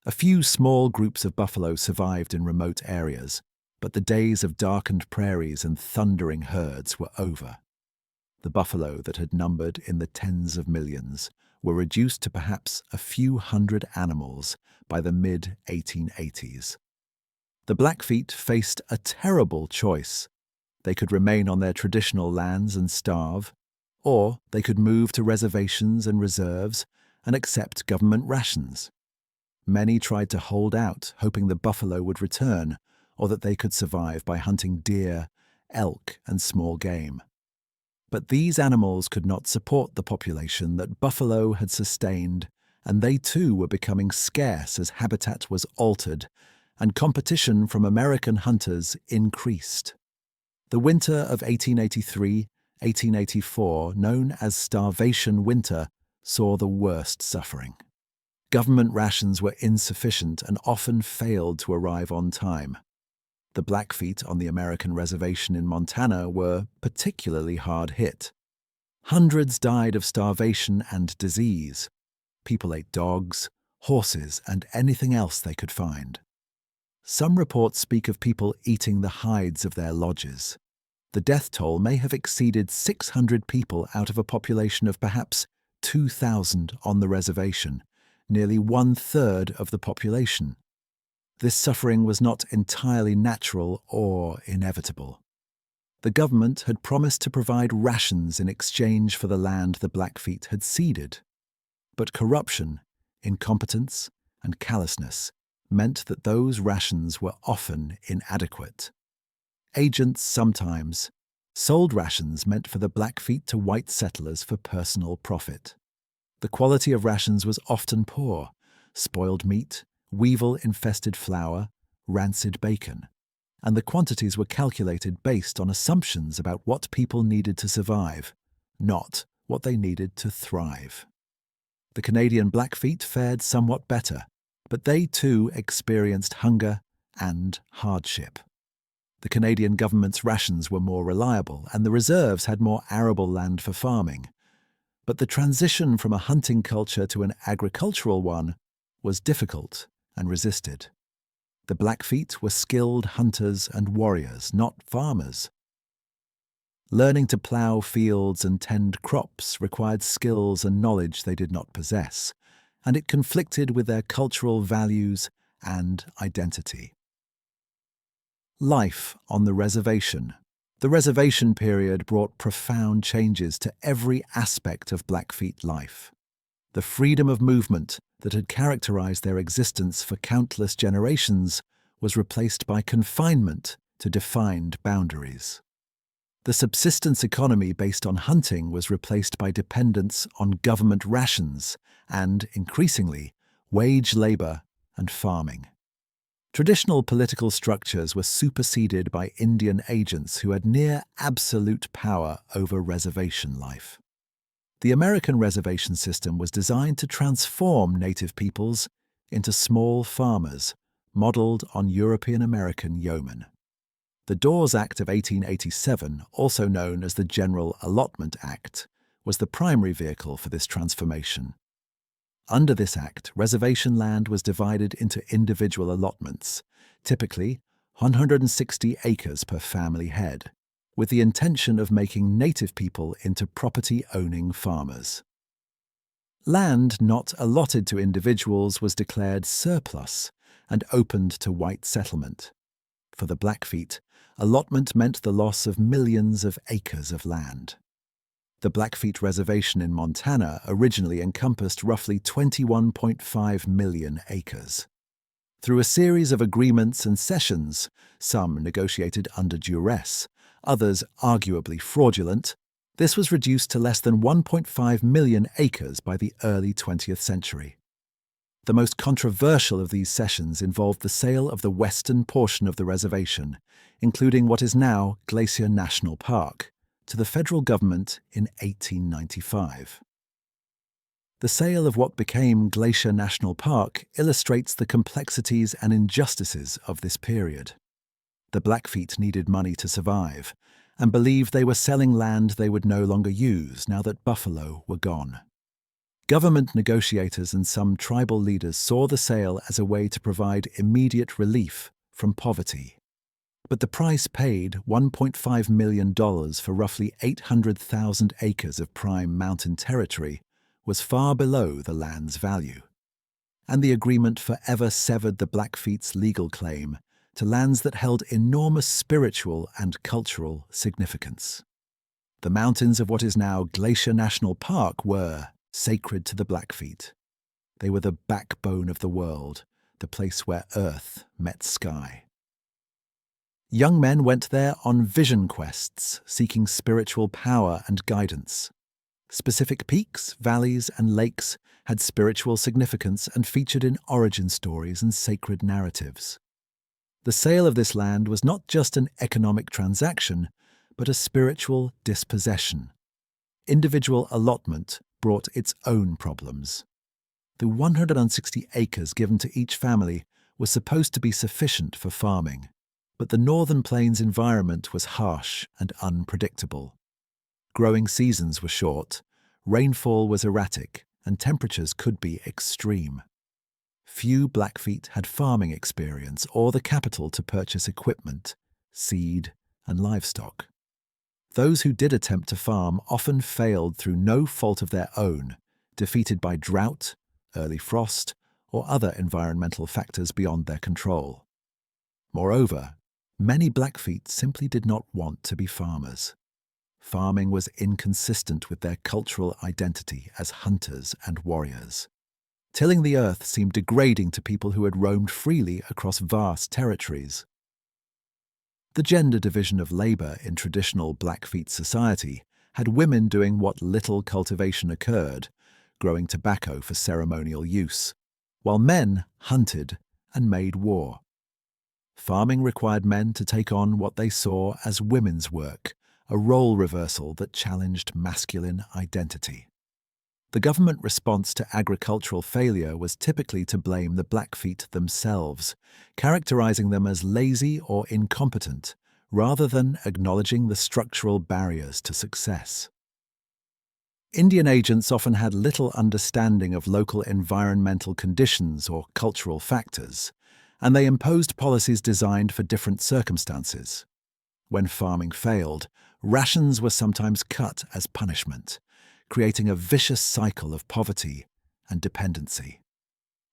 A few small groups of buffalo survived in remote areas, but the days of darkened prairies and thundering herds were over. The buffalo that had numbered in the tens of millions were reduced to perhaps a few hundred animals by the mid-1880s. The Blackfeet faced a terrible choice. They could remain on their traditional lands and starve, or they could move to reservations and reserves and accept government rations. Many tried to hold out, hoping the buffalo would return, or that they could survive by hunting deer, elk, and small game. But these animals could not support the population that buffalo had sustained, and they too were becoming scarce as habitat was altered and competition from American hunters increased. The winter of 1883-1884, known as Starvation Winter, saw the worst suffering. Government rations were insufficient and often failed to arrive on time. The Blackfeet on the American reservation in Montana were particularly hard hit. Hundreds died of starvation and disease. People ate dogs, horses, and anything else they could find. Some reports speak of people eating the hides of their lodges. The death toll may have exceeded 600 people out of a population of perhaps 2,000 on the reservation, nearly 1/3 of the population. This suffering was not entirely natural or inevitable. The government had promised to provide rations in exchange for the land the Blackfeet had ceded. But corruption, incompetence, and callousness meant that those rations were often inadequate. Agents sometimes, Sold rations meant for the Blackfeet to white settlers for personal profit. The quality of rations was often poor: spoiled meat, weevil-infested flour, rancid bacon, and the quantities were calculated based on assumptions about what people needed to survive, not what they needed to thrive. The Canadian Blackfeet fared somewhat better, but they too experienced hunger and hardship. The Canadian government's rations were more reliable, and the reserves had more arable land for farming. But the transition from a hunting culture to an agricultural one was difficult and resisted. The Blackfeet were skilled hunters and warriors, not farmers. Learning to plough fields and tend crops required skills and knowledge they did not possess, and it conflicted with their cultural values and identity. Life on the reservation. The reservation period brought profound changes to every aspect of Blackfeet life. The freedom of movement that had characterized their existence for countless generations was replaced by confinement to defined boundaries. The subsistence economy based on hunting was replaced by dependence on government rations and, increasingly, wage labor and farming. Traditional political structures were superseded by Indian agents who had near absolute power over reservation life. The American reservation system was designed to transform native peoples into small farmers, modeled on European American yeomen. The Dawes Act of 1887, also known as the General Allotment Act, was the primary vehicle for this transformation. Under this act, reservation land was divided into individual allotments, typically 160 acres per family head, with the intention of making native people into property-owning farmers. Land not allotted to individuals was declared surplus and opened to white settlement. For the Blackfeet, allotment meant the loss of millions of acres of land. The Blackfeet Reservation in Montana originally encompassed roughly 21.5 million acres. Through a series of agreements and cessions, some negotiated under duress, others arguably fraudulent, this was reduced to less than 1.5 million acres by the early 20th century. The most controversial of these cessions involved the sale of the western portion of the reservation, including what is now Glacier National Park, to the federal government in 1895. The sale of what became Glacier National Park illustrates the complexities and injustices of this period. The Blackfeet needed money to survive, and believed they were selling land they would no longer use now that buffalo were gone. Government negotiators and some tribal leaders saw the sale as a way to provide immediate relief from poverty. But the price paid, $1.5 million for roughly 800,000 acres of prime mountain territory, was far below the land's value. And the agreement forever severed the Blackfeet's legal claim to lands that held enormous spiritual and cultural significance. The mountains of what is now Glacier National Park were sacred to the Blackfeet. They were the backbone of the world, the place where earth met sky. Young men went there on vision quests, seeking spiritual power and guidance. Specific peaks, valleys, and lakes had spiritual significance and featured in origin stories and sacred narratives. The sale of this land was not just an economic transaction, but a spiritual dispossession. Individual allotment brought its own problems. The 160 acres given to each family was supposed to be sufficient for farming, but the northern plains environment was harsh and unpredictable. Growing seasons were short, rainfall was erratic, and temperatures could be extreme. Few Blackfeet had farming experience or the capital to purchase equipment, seed, and livestock. Those who did attempt to farm often failed through no fault of their own, defeated by drought, early frost, or other environmental factors beyond their control. Moreover, many Blackfeet simply did not want to be farmers. Farming was inconsistent with their cultural identity as hunters and warriors. Tilling the earth seemed degrading to people who had roamed freely across vast territories. The gender division of labor in traditional Blackfeet society had women doing what little cultivation occurred, growing tobacco for ceremonial use, while men hunted and made war. Farming required men to take on what they saw as women's work, a role reversal that challenged masculine identity. The government response to agricultural failure was typically to blame the Blackfeet themselves, characterizing them as lazy or incompetent, rather than acknowledging the structural barriers to success. Indian agents often had little understanding of local environmental conditions or cultural factors, and they imposed policies designed for different circumstances. When farming failed, rations were sometimes cut as punishment, creating a vicious cycle of poverty and dependency.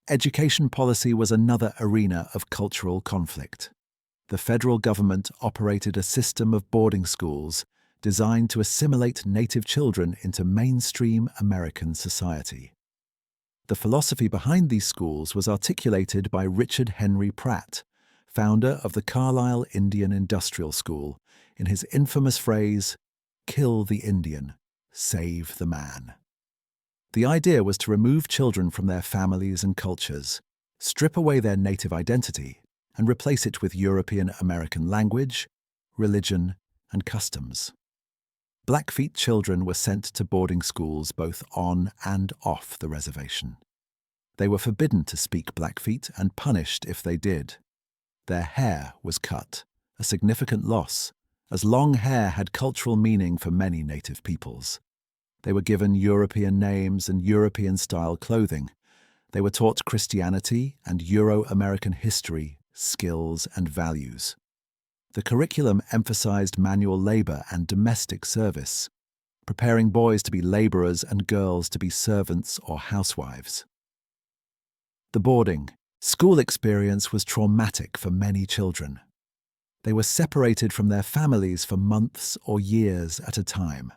Education policy was another arena of cultural conflict. The federal government operated a system of boarding schools designed to assimilate native children into mainstream American society. The philosophy behind these schools was articulated by Richard Henry Pratt, founder of the Carlisle Indian Industrial School, in his infamous phrase, "Kill the Indian, save the man." The idea was to remove children from their families and cultures, strip away their native identity, and replace it with European American language, religion, and customs. Blackfeet children were sent to boarding schools both on and off the reservation. They were forbidden to speak Blackfeet and punished if they did. Their hair was cut, a significant loss, as long hair had cultural meaning for many native peoples. They were given European names and European-style clothing. They were taught Christianity and Euro-American history, skills, and values. The curriculum emphasized manual labor and domestic service, preparing boys to be laborers and girls to be servants or housewives. The boarding school experience was traumatic for many children. They were separated from their families for months or years at a time.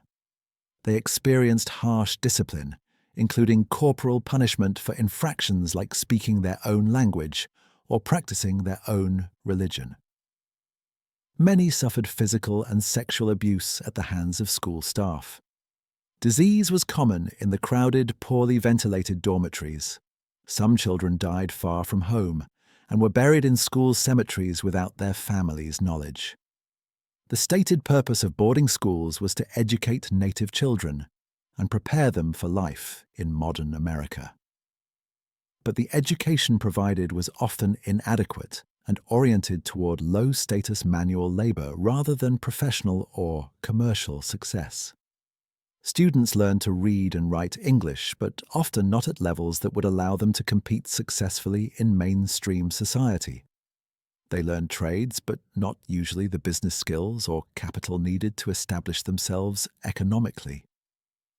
They experienced harsh discipline, including corporal punishment for infractions like speaking their own language or practicing their own religion. Many suffered physical and sexual abuse at the hands of school staff. Disease was common in the crowded, poorly ventilated dormitories. Some children died far from home and were buried in school cemeteries without their families' knowledge. The stated purpose of boarding schools was to educate native children and prepare them for life in modern America. But the education provided was often inadequate and oriented toward low-status manual labor rather than professional or commercial success. Students learned to read and write English, but often not at levels that would allow them to compete successfully in mainstream society. They learned trades, but not usually the business skills or capital needed to establish themselves economically.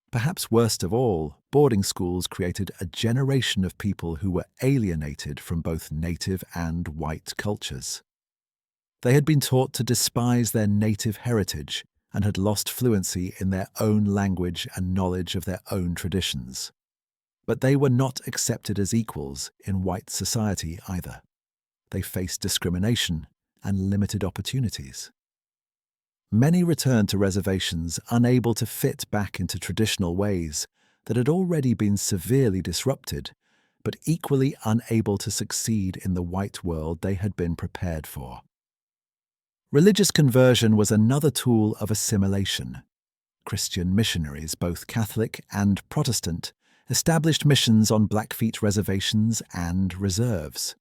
Perhaps worst of all, boarding schools created a generation of people who were alienated from both native and white cultures. They had been taught to despise their native heritage and had lost fluency in their own language and knowledge of their own traditions. But they were not accepted as equals in white society either. They faced discrimination and limited opportunities. Many returned to reservations unable to fit back into traditional ways that had already been severely disrupted, but equally unable to succeed in the white world they had been prepared for. Religious conversion was another tool of assimilation. Christian missionaries, both Catholic and Protestant, established missions on Blackfeet reservations and reserves.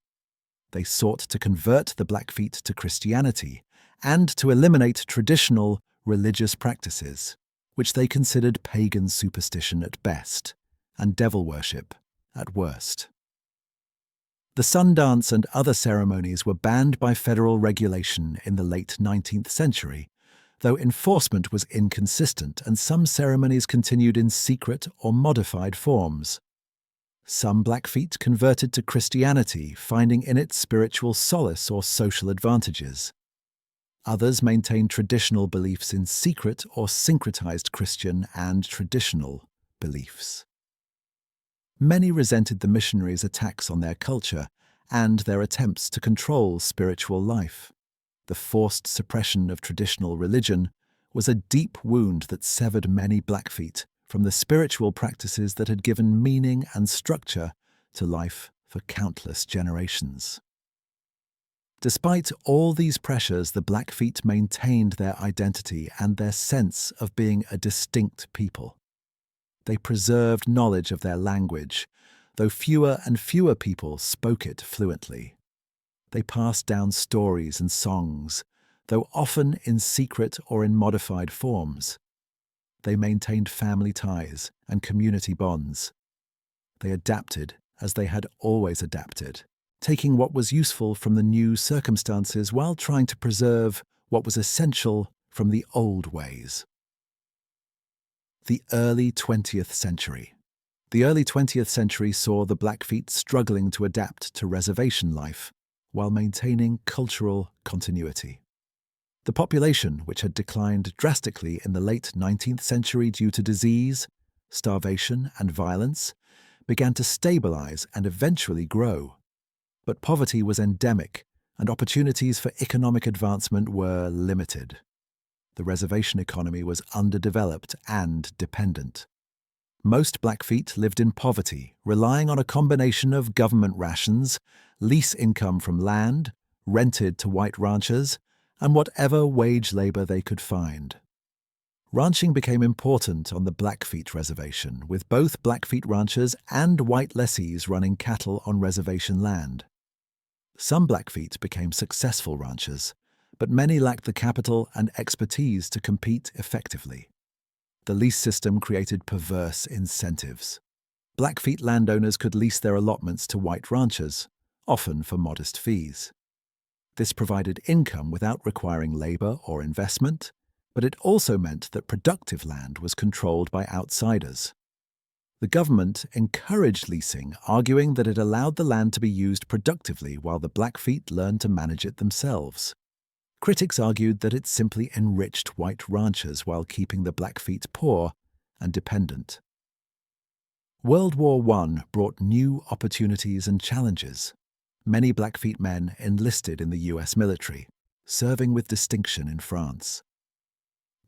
They sought to convert the Blackfeet to Christianity and to eliminate traditional religious practices, which they considered pagan superstition at best and devil worship at worst. The sun dance and other ceremonies were banned by federal regulation in the late 19th century, though enforcement was inconsistent and some ceremonies continued in secret or modified forms. Some Blackfeet converted to Christianity, finding in it spiritual solace or social advantages. Others maintained traditional beliefs in secret or syncretized Christian and traditional beliefs. Many resented the missionaries' attacks on their culture and their attempts to control spiritual life. The forced suppression of traditional religion was a deep wound that severed many Blackfeet from the spiritual practices that had given meaning and structure to life for countless generations. Despite all these pressures, the Blackfeet maintained their identity and their sense of being a distinct people. They preserved knowledge of their language, though fewer and fewer people spoke it fluently. They passed down stories and songs, though often in secret or in modified forms. They maintained family ties and community bonds. They adapted as they had always adapted, taking what was useful from the new circumstances while trying to preserve what was essential from the old ways. The early 20th century. The early 20th century saw the Blackfeet struggling to adapt to reservation life while maintaining cultural continuity. The population, which had declined drastically in the late 19th century due to disease, starvation, and violence, began to stabilize and eventually grow. But poverty was endemic, and opportunities for economic advancement were limited. The reservation economy was underdeveloped and dependent. Most Blackfeet lived in poverty, relying on a combination of government rations, lease income from land, rented to white ranchers, and whatever wage labor they could find. Ranching became important on the Blackfeet reservation, with both Blackfeet ranchers and white lessees running cattle on reservation land. Some Blackfeet became successful ranchers, but many lacked the capital and expertise to compete effectively. The lease system created perverse incentives. Blackfeet landowners could lease their allotments to white ranchers, often for modest fees. This provided income without requiring labor or investment, but it also meant that productive land was controlled by outsiders. The government encouraged leasing, arguing that it allowed the land to be used productively while the Blackfeet learned to manage it themselves. Critics argued that it simply enriched white ranchers while keeping the Blackfeet poor and dependent. World War I brought new opportunities and challenges. Many Blackfeet men enlisted in the US military, serving with distinction in France.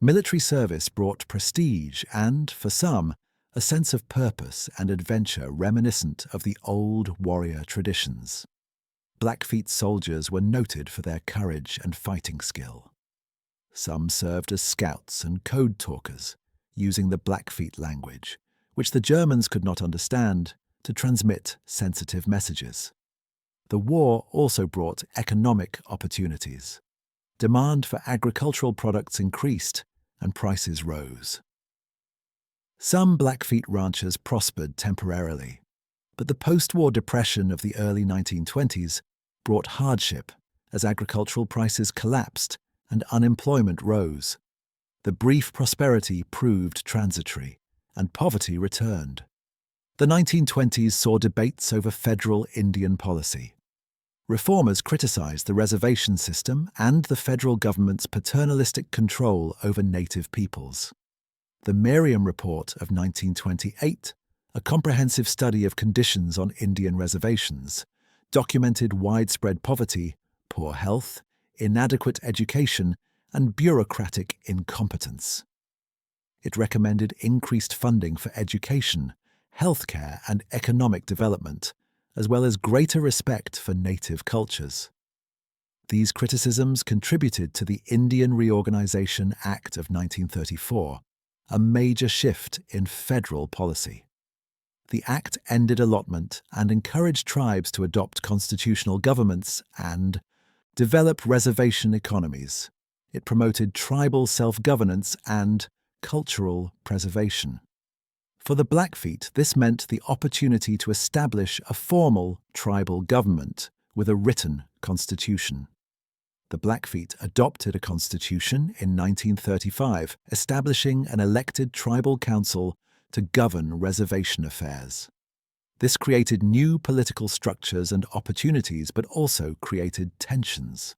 Military service brought prestige and, for some, a sense of purpose and adventure reminiscent of the old warrior traditions. Blackfeet soldiers were noted for their courage and fighting skill. Some served as scouts and code talkers, using the Blackfeet language, which the Germans could not understand, to transmit sensitive messages. The war also brought economic opportunities. Demand for agricultural products increased and prices rose. Some Blackfeet ranchers prospered temporarily, but the post-war depression of the early 1920s brought hardship as agricultural prices collapsed and unemployment rose. The brief prosperity proved transitory, and poverty returned. The 1920s saw debates over federal Indian policy. Reformers criticized the reservation system and the federal government's paternalistic control over native peoples. The Merriam Report of 1928, a comprehensive study of conditions on Indian reservations, documented widespread poverty, poor health, inadequate education, and bureaucratic incompetence. It recommended increased funding for education, healthcare, and economic development, as well as greater respect for native cultures. These criticisms contributed to the Indian Reorganization Act of 1934, a major shift in federal policy. The act ended allotment and encouraged tribes to adopt constitutional governments and develop reservation economies. It promoted tribal self-governance and cultural preservation. For the Blackfeet, this meant the opportunity to establish a formal tribal government with a written constitution. The Blackfeet adopted a constitution in 1935, establishing an elected tribal council to govern reservation affairs. This created new political structures and opportunities, but also created tensions.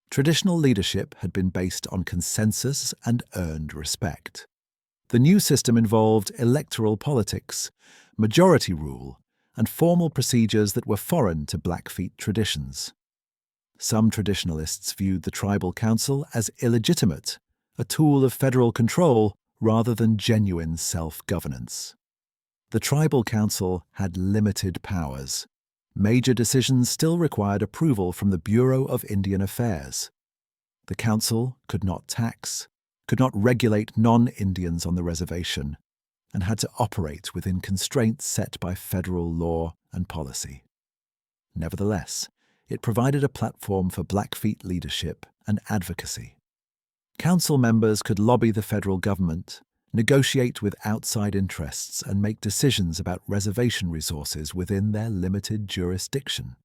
Traditional leadership had been based on consensus and earned respect. The new system involved electoral politics, majority rule, and formal procedures that were foreign to Blackfeet traditions. Some traditionalists viewed the tribal council as illegitimate, a tool of federal control rather than genuine self-governance. The tribal council had limited powers. Major decisions still required approval from the Bureau of Indian Affairs. The council could not tax, could not regulate non-Indians on the reservation, and had to operate within constraints set by federal law and policy. Nevertheless, it provided a platform for BlackFeet leadership and advocacy. Council members could lobby the federal government, negotiate with outside interests, and make decisions about reservation resources within their limited jurisdiction.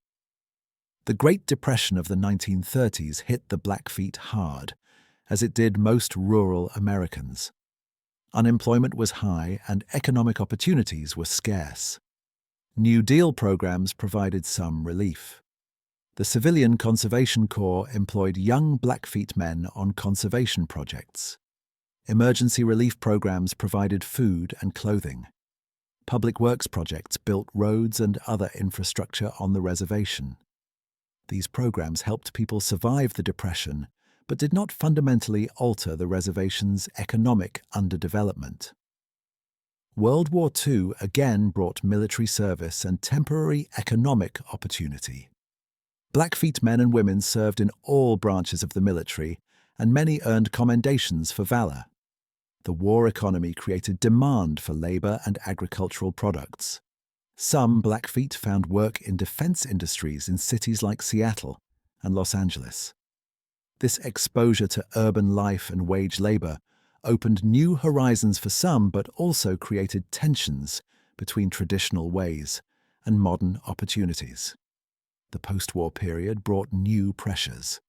The Great Depression of the 1930s hit the BlackFeet hard, as it did most rural Americans. Unemployment was high and economic opportunities were scarce. New Deal programs provided some relief. The Civilian Conservation Corps employed young Blackfeet men on conservation projects. Emergency relief programs provided food and clothing. Public works projects built roads and other infrastructure on the reservation. These programs helped people survive the Depression, but did not fundamentally alter the reservation's economic underdevelopment. World War II again brought military service and temporary economic opportunity. Blackfeet men and women served in all branches of the military, and many earned commendations for valor. The war economy created demand for labor and agricultural products. Some Blackfeet found work in defense industries in cities like Seattle and Los Angeles. This exposure to urban life and wage labor opened new horizons for some, but also created tensions between traditional ways and modern opportunities. The post-war period brought new pressures.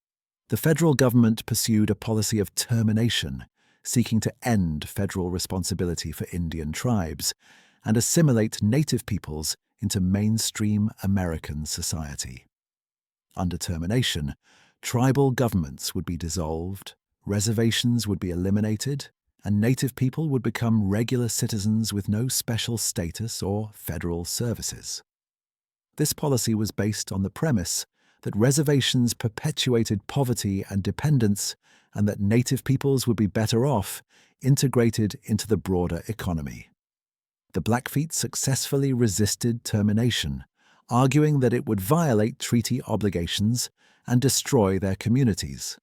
The federal government pursued a policy of termination, seeking to end federal responsibility for Indian tribes and assimilate native peoples into mainstream American society. Under termination, tribal governments would be dissolved, reservations would be eliminated, and native people would become regular citizens with no special status or federal services. This policy was based on the premise that reservations perpetuated poverty and dependence, and that native peoples would be better off integrated into the broader economy. The Blackfeet successfully resisted termination, arguing that it would violate treaty obligations and destroy their communities.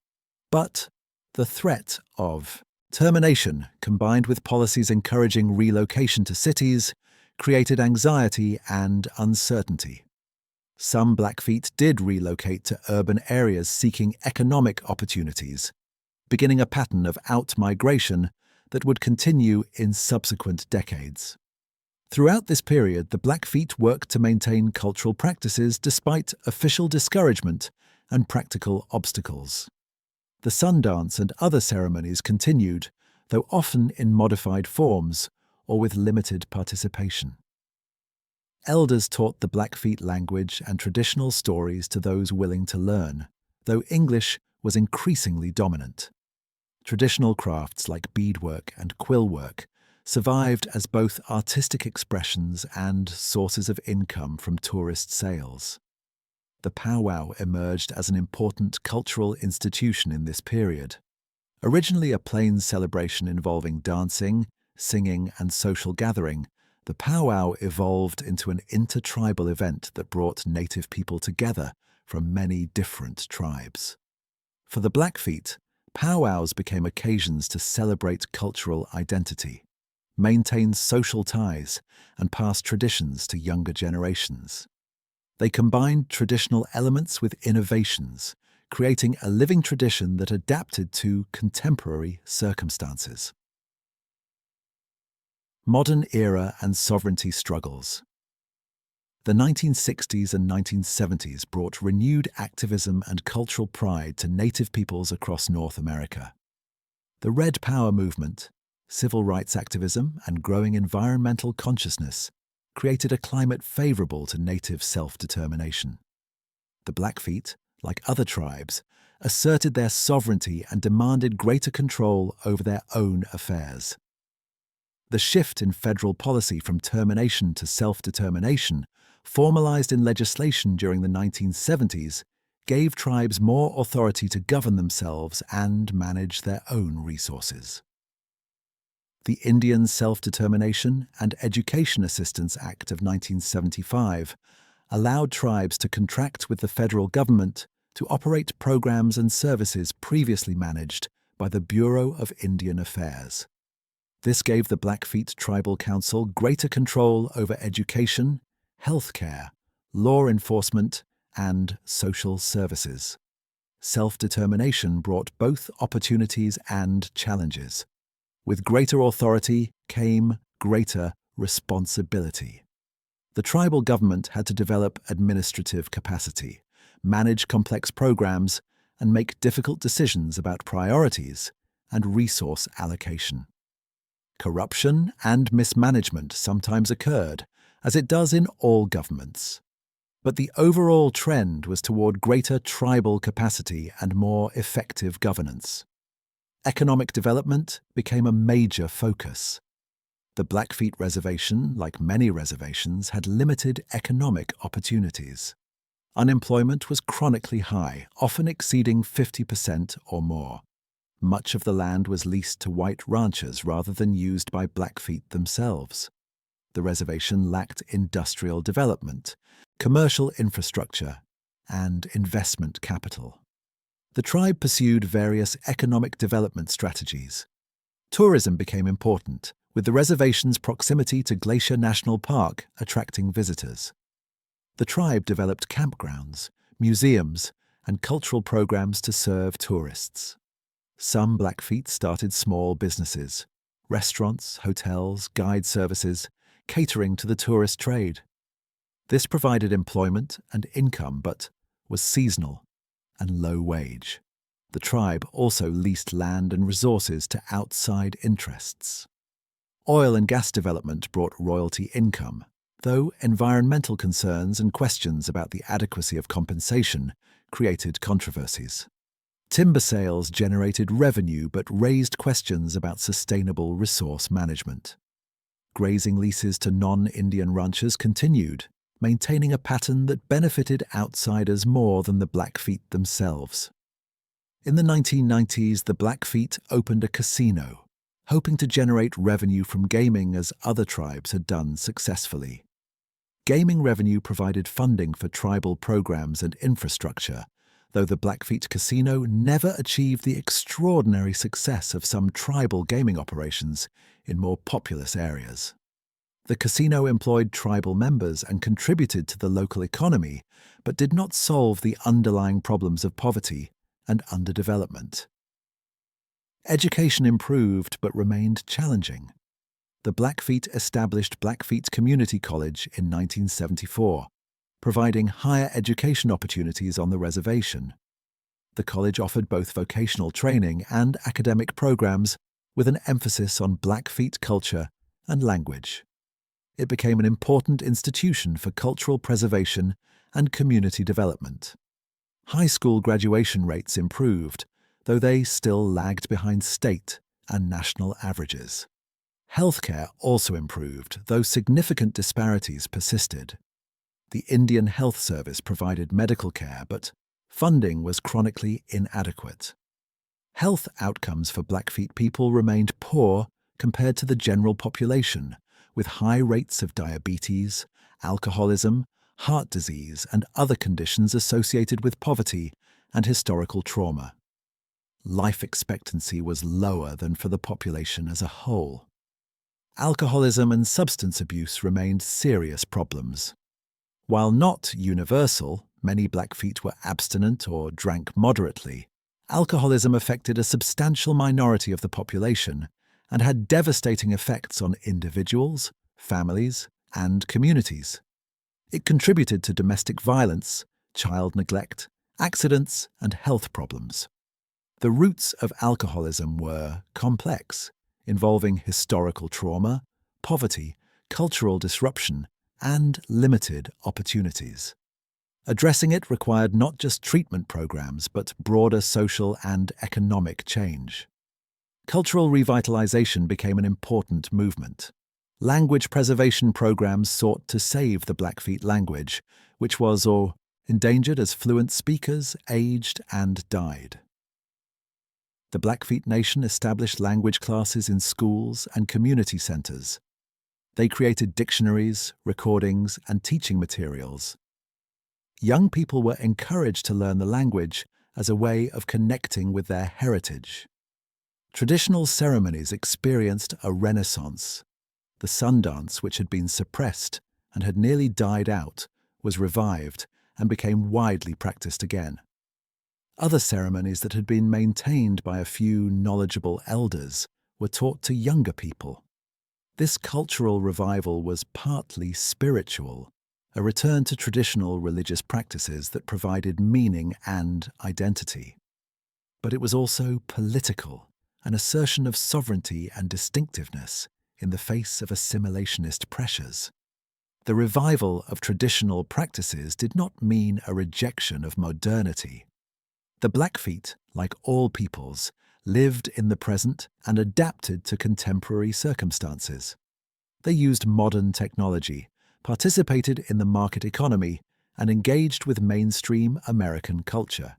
But the threat of termination, combined with policies encouraging relocation to cities, created anxiety and uncertainty. Some Blackfeet did relocate to urban areas seeking economic opportunities, beginning a pattern of out-migration that would continue in subsequent decades. Throughout this period, the Blackfeet worked to maintain cultural practices despite official discouragement and practical obstacles. The sun dance and other ceremonies continued, though often in modified forms or with limited participation. Elders taught the Blackfeet language and traditional stories to those willing to learn, though English was increasingly dominant. Traditional crafts like beadwork and quillwork survived as both artistic expressions and sources of income from tourist sales. The powwow emerged as an important cultural institution in this period. Originally a plains celebration involving dancing, singing, and social gathering, the powwow evolved into an intertribal event that brought native people together from many different tribes. For the Blackfeet, powwows became occasions to celebrate cultural identity, maintain social ties, and pass traditions to younger generations. They combined traditional elements with innovations, creating a living tradition that adapted to contemporary circumstances. Modern era and sovereignty struggles. The 1960s and 1970s brought renewed activism and cultural pride to native peoples across North America. The Red Power movement, civil rights activism, and growing environmental consciousness created a climate favorable to native self-determination. The Blackfeet, like other tribes, asserted their sovereignty and demanded greater control over their own affairs. The shift in federal policy from termination to self-determination, formalized in legislation during the 1970s, gave tribes more authority to govern themselves and manage their own resources. The Indian Self-Determination and Education Assistance Act of 1975 allowed tribes to contract with the federal government to operate programs and services previously managed by the Bureau of Indian Affairs. This gave the BlackFeet Tribal Council greater control over education, healthcare, law enforcement, and social services. Self-determination brought both opportunities and challenges. With greater authority came greater responsibility. The tribal government had to develop administrative capacity, manage complex programs, and make difficult decisions about priorities and resource allocation. Corruption and mismanagement sometimes occurred, as it does in all governments. But the overall trend was toward greater tribal capacity and more effective governance. Economic development became a major focus. The BlackFeet Reservation, like many reservations, had limited economic opportunities. Unemployment was chronically high, often exceeding 50% or more. Much of the land was leased to white ranchers rather than used by BlackFeet themselves. The reservation lacked industrial development, commercial infrastructure, and investment capital. The tribe pursued various economic development strategies. Tourism became important, with the reservation's proximity to Glacier National Park attracting visitors. The tribe developed campgrounds, museums, and cultural programs to serve tourists. Some BlackFeet started small businesses, restaurants, hotels, guide services, catering to the tourist trade. This provided employment and income, but was seasonal and low wage. The tribe also leased land and resources to outside interests. Oil and gas development brought royalty income, though environmental concerns and questions about the adequacy of compensation created controversies. Timber sales generated revenue but raised questions about sustainable resource management. Grazing leases to non-Indian ranchers continued, maintaining a pattern that benefited outsiders more than the BlackFeet themselves. In the 1990s, the BlackFeet opened a casino, hoping to generate revenue from gaming as other tribes had done successfully. Gaming revenue provided funding for tribal programs and infrastructure, though the BlackFeet Casino never achieved the extraordinary success of some tribal gaming operations in more populous areas. The casino employed tribal members and contributed to the local economy, but did not solve the underlying problems of poverty and underdevelopment. Education improved but remained challenging. The BlackFeet established BlackFeet Community College in 1974, providing higher education opportunities on the reservation. The college offered both vocational training and academic programs with an emphasis on BlackFeet culture and language. It became an important institution for cultural preservation and community development. High school graduation rates improved, though they still lagged behind state and national averages. Healthcare also improved, though significant disparities persisted. The Indian Health Service provided medical care, but funding was chronically inadequate. Health outcomes for BlackFeet people remained poor compared to the general population, with high rates of diabetes, alcoholism, heart disease, and other conditions associated with poverty and historical trauma. Life expectancy was lower than for the population as a whole. Alcoholism and substance abuse remained serious problems. While not universal, many BlackFeet were abstinent or drank moderately. Alcoholism affected a substantial minority of the population and had devastating effects on individuals, families, and communities. It contributed to domestic violence, child neglect, accidents, and health problems. The roots of alcoholism were complex, involving historical trauma, poverty, cultural disruption, and limited opportunities. Addressing it required not just treatment programs, but broader social and economic change. Cultural revitalization became an important movement. Language preservation programs sought to save the BlackFeet language, which was, or endangered as fluent speakers aged and died. The Blackfeet Nation established language classes in schools and community centers. They created dictionaries, recordings, and teaching materials. Young people were encouraged to learn the language as a way of connecting with their heritage. Traditional ceremonies experienced a renaissance. The sun dance, which had been suppressed and had nearly died out, was revived and became widely practiced again. Other ceremonies that had been maintained by a few knowledgeable elders were taught to younger people. This cultural revival was partly spiritual, a return to traditional religious practices that provided meaning and identity. But it was also political, an assertion of sovereignty and distinctiveness in the face of assimilationist pressures. The revival of traditional practices did not mean a rejection of modernity. The Blackfeet, like all peoples, lived in the present and adapted to contemporary circumstances. They used modern technology, participated in the market economy, and engaged with mainstream American culture.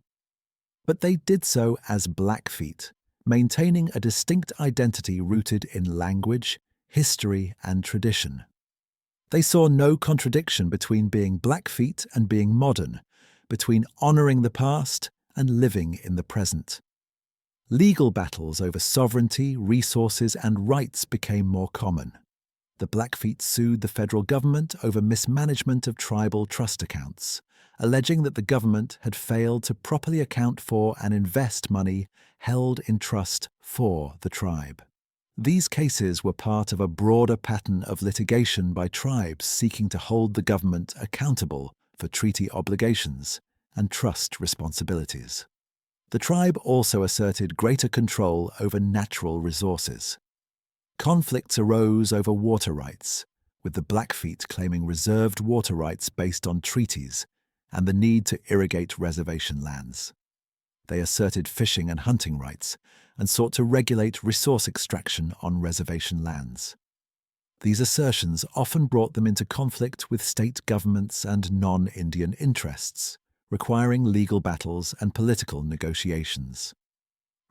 But they did so as Blackfeet, maintaining a distinct identity rooted in language, history, and tradition. They saw no contradiction between being Blackfeet and being modern, between honoring the past and living in the present. Legal battles over sovereignty, resources, and rights became more common. The Blackfeet sued the federal government over mismanagement of tribal trust accounts, alleging that the government had failed to properly account for and invest money held in trust for the tribe. These cases were part of a broader pattern of litigation by tribes seeking to hold the government accountable for treaty obligations and trust responsibilities. The tribe also asserted greater control over natural resources. Conflicts arose over water rights, with the Blackfeet claiming reserved water rights based on treaties and the need to irrigate reservation lands. They asserted fishing and hunting rights and sought to regulate resource extraction on reservation lands. These assertions often brought them into conflict with state governments and non-Indian interests, requiring legal battles and political negotiations.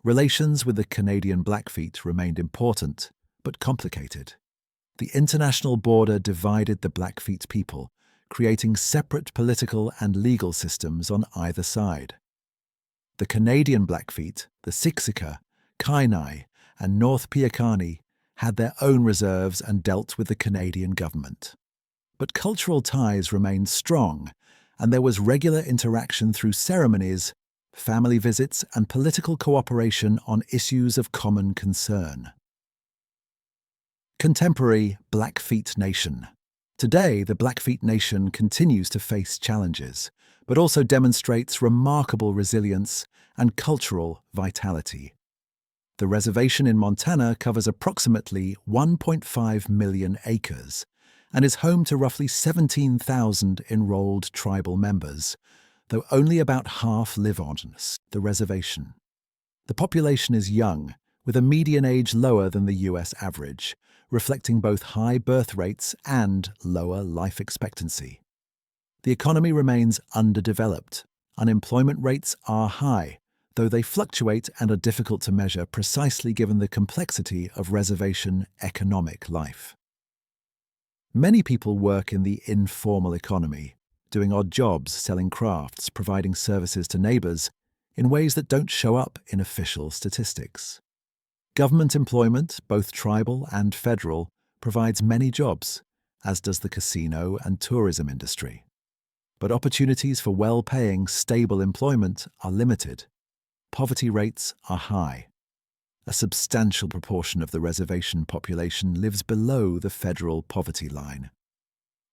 Relations with the Canadian Blackfeet remained important, but complicated. The international border divided the Blackfeet people, creating separate political and legal systems on either side. The Canadian Blackfeet, the Siksika, Kainai, and North Piakani had their own reserves and dealt with the Canadian government. But cultural ties remained strong, and there was regular interaction through ceremonies, family visits, and political cooperation on issues of common concern. Contemporary Blackfeet Nation. Today, the Blackfeet Nation continues to face challenges, but also demonstrates remarkable resilience and cultural vitality. The reservation in Montana covers approximately 1.5 million acres and is home to roughly 17,000 enrolled tribal members, though only about half live on the reservation. The population is young, with a median age lower than the US average, reflecting both high birth rates and lower life expectancy. The economy remains underdeveloped. Unemployment rates are high, though they fluctuate and are difficult to measure precisely given the complexity of reservation economic life. Many people work in the informal economy, doing odd jobs, selling crafts, providing services to neighbors, in ways that don't show up in official statistics. Government employment, both tribal and federal, provides many jobs, as does the casino and tourism industry. But opportunities for well-paying, stable employment are limited. Poverty rates are high. A substantial proportion of the reservation population lives below the federal poverty line.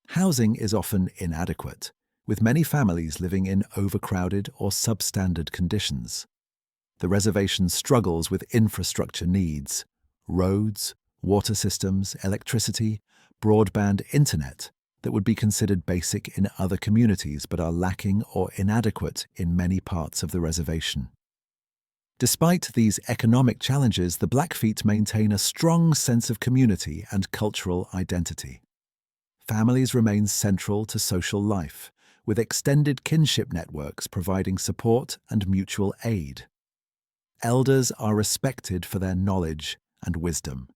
Housing is often inadequate, with many families living in overcrowded or substandard conditions. The reservation struggles with infrastructure needs: roads, water systems, electricity, broadband internet that would be considered basic in other communities but are lacking or inadequate in many parts of the reservation. Despite these economic challenges, the Blackfeet maintain a strong sense of community and cultural identity. Families remain central to social life, with extended kinship networks providing support and mutual aid. Elders are respected for their knowledge and wisdom.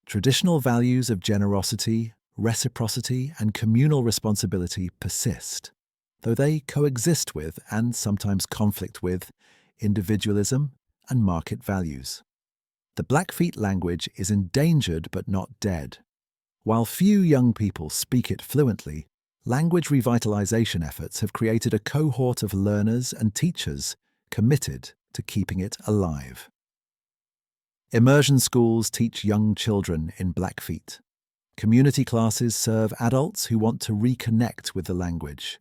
Traditional values of generosity, reciprocity, and communal responsibility persist, though they coexist with and sometimes conflict with individualism and market values. The BlackFeet language is endangered but not dead. While few young people speak it fluently, language revitalization efforts have created a cohort of learners and teachers committed to keeping it alive. Immersion schools teach young children in BlackFeet. Community classes serve adults who want to reconnect with the language.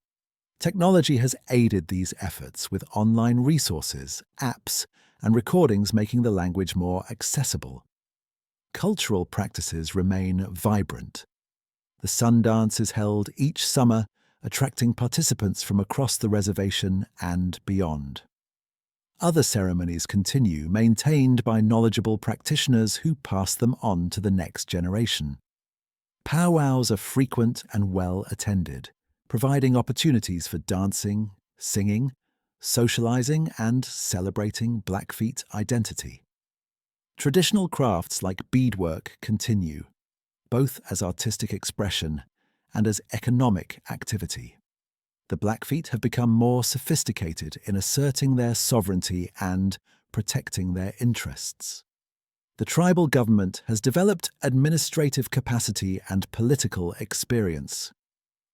Technology has aided these efforts with online resources, apps, and recordings making the language more accessible. Cultural practices remain vibrant. The Sun Dance is held each summer, attracting participants from across the reservation and beyond. Other ceremonies continue, maintained by knowledgeable practitioners who pass them on to the next generation. Powwows are frequent and well attended, providing opportunities for dancing, singing, socializing, and celebrating BlackFeet identity. Traditional crafts like beadwork continue, both as artistic expression and as economic activity. The BlackFeet have become more sophisticated in asserting their sovereignty and protecting their interests. The tribal government has developed administrative capacity and political experience.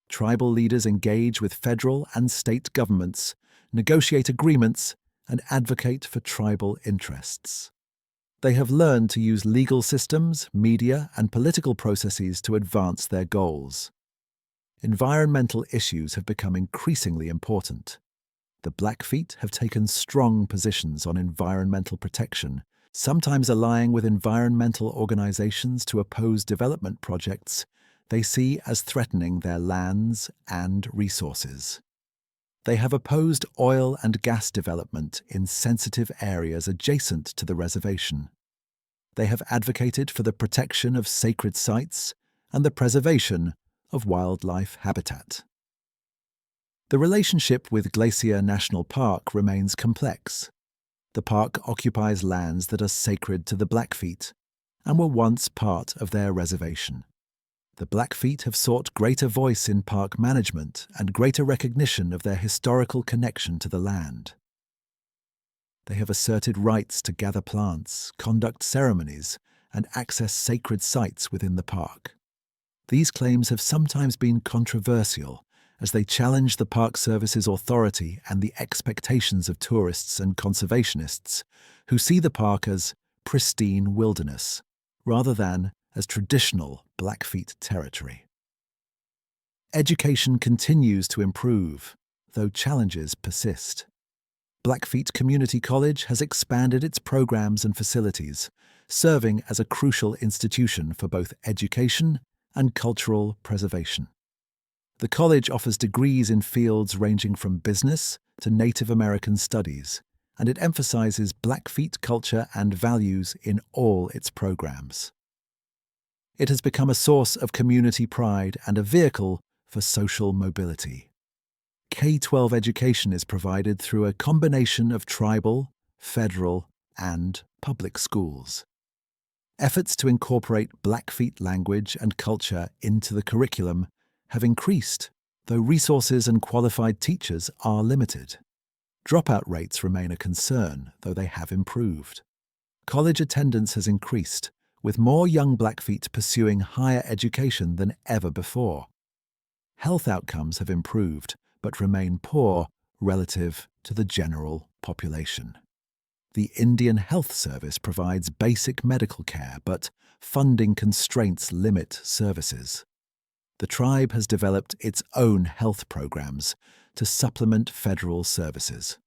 Tribal leaders engage with federal and state governments, negotiate agreements, and advocate for tribal interests. They have learned to use legal systems, media, and political processes to advance their goals. Environmental issues have become increasingly important. The BlackFeet have taken strong positions on environmental protection, sometimes allying with environmental organizations to oppose development projects they see as threatening their lands and resources. They have opposed oil and gas development in sensitive areas adjacent to the reservation. They have advocated for the protection of sacred sites and the preservation of wildlife habitat. The relationship with Glacier National Park remains complex. The park occupies lands that are sacred to the BlackFeet and were once part of their reservation. The BlackFeet have sought greater voice in park management and greater recognition of their historical connection to the land. They have asserted rights to gather plants, conduct ceremonies, and access sacred sites within the park. These claims have sometimes been controversial as they challenge the Park Service's authority and the expectations of tourists and conservationists who see the park as pristine wilderness rather than as traditional BlackFeet territory. Education continues to improve, though challenges persist. BlackFeet Community College has expanded its programs and facilities, serving as a crucial institution for both education and cultural preservation. The college offers degrees in fields ranging from business to Native American studies, and it emphasizes BlackFeet culture and values in all its programs. It has become a source of community pride and a vehicle for social mobility. K-12 education is provided through a combination of tribal, federal, and public schools. Efforts to incorporate BlackFeet language and culture into the curriculum have increased, though resources and qualified teachers are limited. Dropout rates remain a concern, though they have improved. College attendance has increased, with more young BlackFeet pursuing higher education than ever before. Health outcomes have improved, but remain poor relative to the general population. The Indian Health Service provides basic medical care, but funding constraints limit services. The tribe has developed its own health programs to supplement federal services.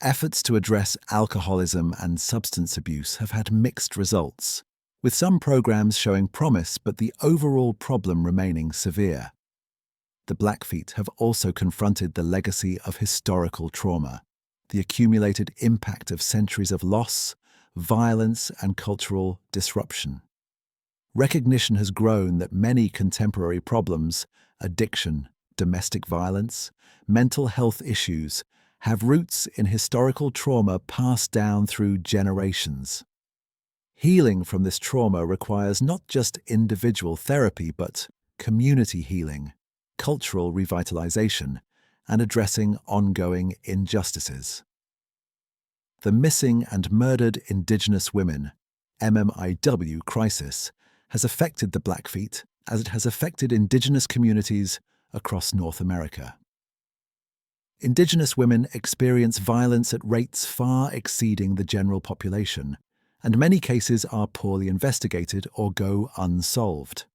Efforts to address alcoholism and substance abuse have had mixed results, with some programs showing promise but the overall problem remaining severe. The BlackFeet have also confronted the legacy of historical trauma, the accumulated impact of centuries of loss, violence, and cultural disruption. Recognition has grown that many contemporary problems, addiction, domestic violence, mental health issues have roots in historical trauma passed down through generations. Healing from this trauma requires not just individual therapy, but community healing, cultural revitalization, and addressing ongoing injustices. The Missing and Murdered Indigenous Women (MMIW) crisis has affected the Blackfeet as it has affected Indigenous communities across North America. Indigenous women experience violence at rates far exceeding the general population, and many cases are poorly investigated or go unsolved.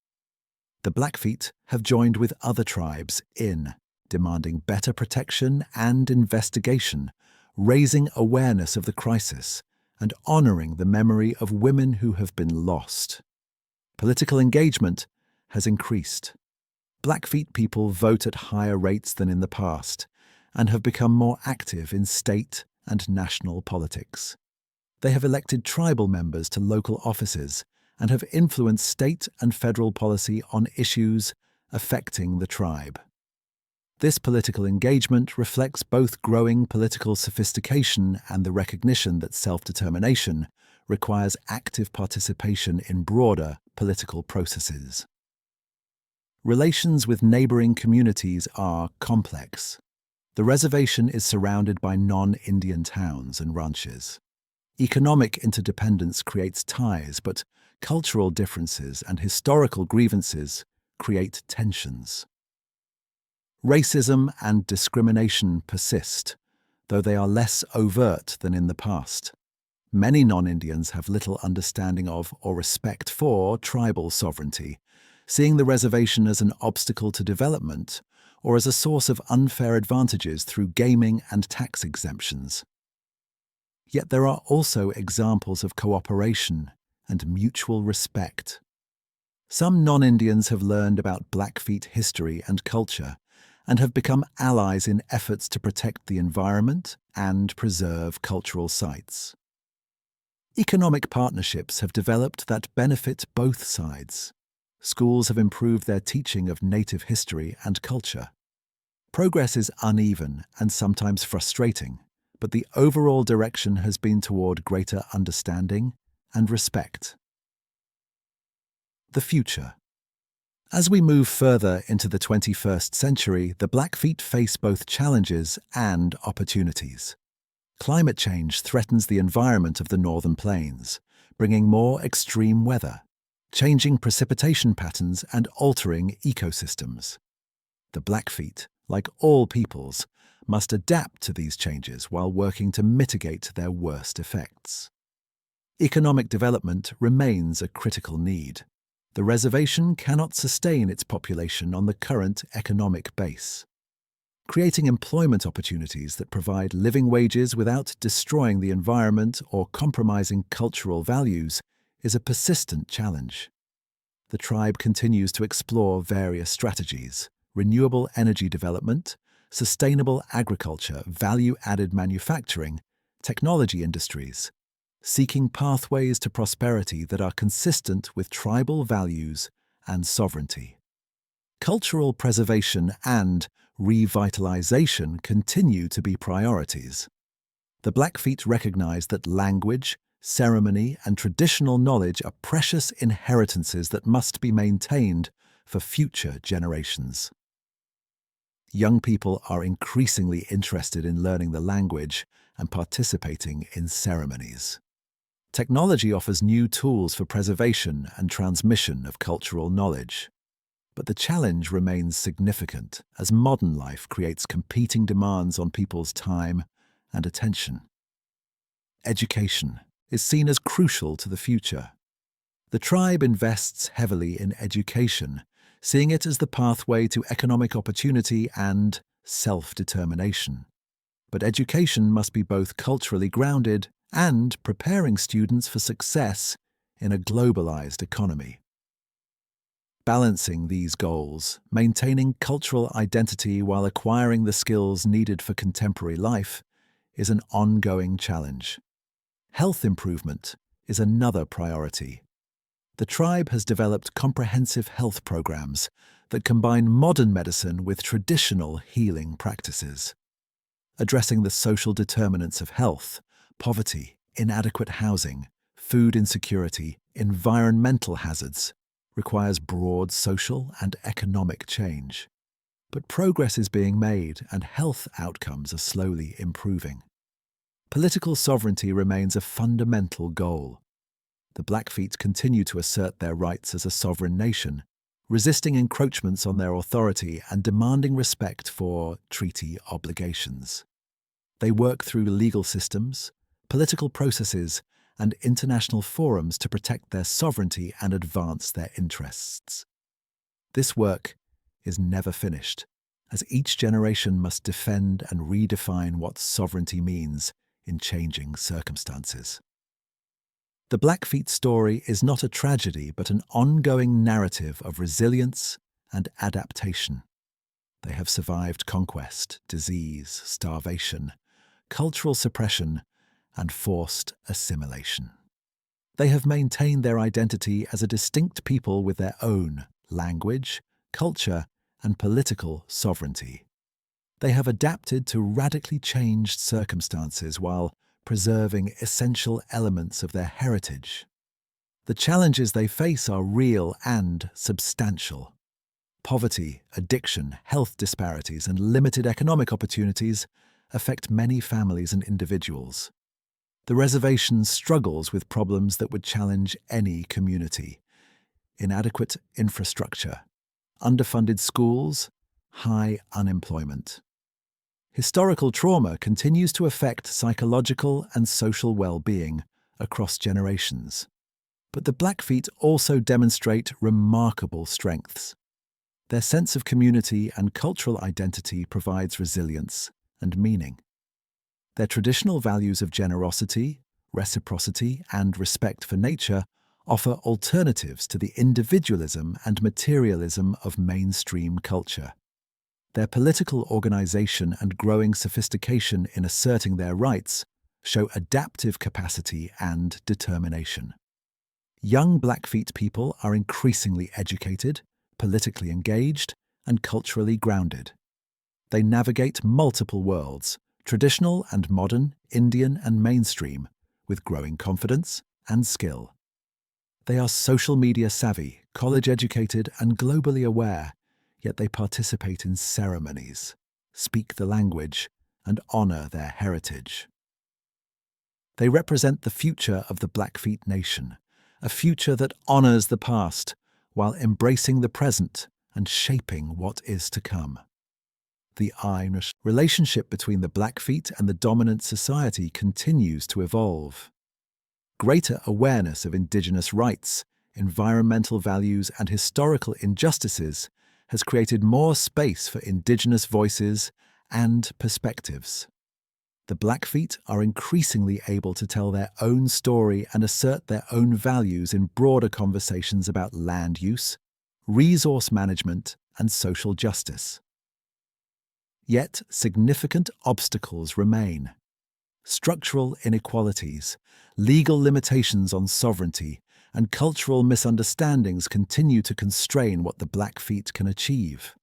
The Blackfeet have joined with other tribes in demanding better protection and investigation, raising awareness of the crisis, and honoring the memory of women who have been lost. Political engagement has increased. Blackfeet people vote at higher rates than in the past and have become more active in state and national politics. They have elected tribal members to local offices and have influenced state and federal policy on issues affecting the tribe. This political engagement reflects both growing political sophistication and the recognition that self-determination requires active participation in broader political processes. Relations with neighboring communities are complex. The reservation is surrounded by non-Indian towns and ranches. Economic interdependence creates ties, but cultural differences and historical grievances create tensions. Racism and discrimination persist, though they are less overt than in the past. Many non-Indians have little understanding of or respect for tribal sovereignty, seeing the reservation as an obstacle to development or as a source of unfair advantages through gaming and tax exemptions. Yet there are also examples of cooperation and mutual respect. Some non-Indians have learned about Blackfeet history and culture and have become allies in efforts to protect the environment and preserve cultural sites. Economic partnerships have developed that benefit both sides. Schools have improved their teaching of native history and culture. Progress is uneven and sometimes frustrating, but the overall direction has been toward greater understanding and respect. The future. As we move further into the 21st century, the Blackfeet face both challenges and opportunities. Climate change threatens the environment of the northern plains, bringing more extreme weather, changing precipitation patterns and altering ecosystems. The Blackfeet, like all peoples, must adapt to these changes while working to mitigate their worst effects. Economic development remains a critical need. The reservation cannot sustain its population on the current economic base. Creating employment opportunities that provide living wages without destroying the environment or compromising cultural values is a persistent challenge. The tribe continues to explore various strategies: renewable energy development, sustainable agriculture, value-added manufacturing, technology industries, seeking pathways to prosperity that are consistent with tribal values and sovereignty. Cultural preservation and revitalization continue to be priorities. The Blackfeet recognize that language, ceremony, and traditional knowledge are precious inheritances that must be maintained for future generations. Young people are increasingly interested in learning the language and participating in ceremonies. Technology offers new tools for preservation and transmission of cultural knowledge. But the challenge remains significant as modern life creates competing demands on people's time and attention. Education is seen as crucial to the future. The tribe invests heavily in education, seeing it as the pathway to economic opportunity and self-determination. But education must be both culturally grounded and preparing students for success in a globalized economy. Balancing these goals, maintaining cultural identity while acquiring the skills needed for contemporary life, is an ongoing challenge. Health improvement is another priority. The tribe has developed comprehensive health programs that combine modern medicine with traditional healing practices. Addressing the social determinants of health, poverty, inadequate housing, food insecurity, environmental hazards requires broad social and economic change. But progress is being made and health outcomes are slowly improving. Political sovereignty remains a fundamental goal. The BlackFeet continue to assert their rights as a sovereign nation, resisting encroachments on their authority and demanding respect for treaty obligations. They work through legal systems, political processes, and international forums to protect their sovereignty and advance their interests. This work is never finished, as each generation must defend and redefine what sovereignty means in changing circumstances. The BlackFeet story is not a tragedy but an ongoing narrative of resilience and adaptation. They have survived conquest, disease, starvation, cultural suppression, and forced assimilation. They have maintained their identity as a distinct people with their own language, culture, and political sovereignty. They have adapted to radically changed circumstances while preserving essential elements of their heritage. The challenges they face are real and substantial. Poverty, addiction, health disparities, and limited economic opportunities affect many families and individuals. The reservation struggles with problems that would challenge any community: inadequate infrastructure, underfunded schools, high unemployment. Historical trauma continues to affect psychological and social well-being across generations. But the BlackFeet also demonstrate remarkable strengths. Their sense of community and cultural identity provides resilience and meaning. Their traditional values of generosity, reciprocity, and respect for nature offer alternatives to the individualism and materialism of mainstream culture. Their political organization and growing sophistication in asserting their rights show adaptive capacity and determination. Young BlackFeet people are increasingly educated, politically engaged, and culturally grounded. They navigate multiple worlds, traditional and modern, Indian and mainstream, with growing confidence and skill. They are social media savvy, college-educated, and globally aware, yet they participate in ceremonies, speak the language, and honor their heritage. They represent the future of the BlackFeet Nation, a future that honors the past while embracing the present and shaping what is to come. The Irish relationship between the BlackFeet and the dominant society continues to evolve. Greater awareness of Indigenous rights, environmental values, and historical injustices has created more space for Indigenous voices and perspectives. The BlackFeet are increasingly able to tell their own story and assert their own values in broader conversations about land use, resource management, and social justice. Yet significant obstacles remain. Structural inequalities, legal limitations on sovereignty, and cultural misunderstandings continue to constrain what the BlackFeet can achieve.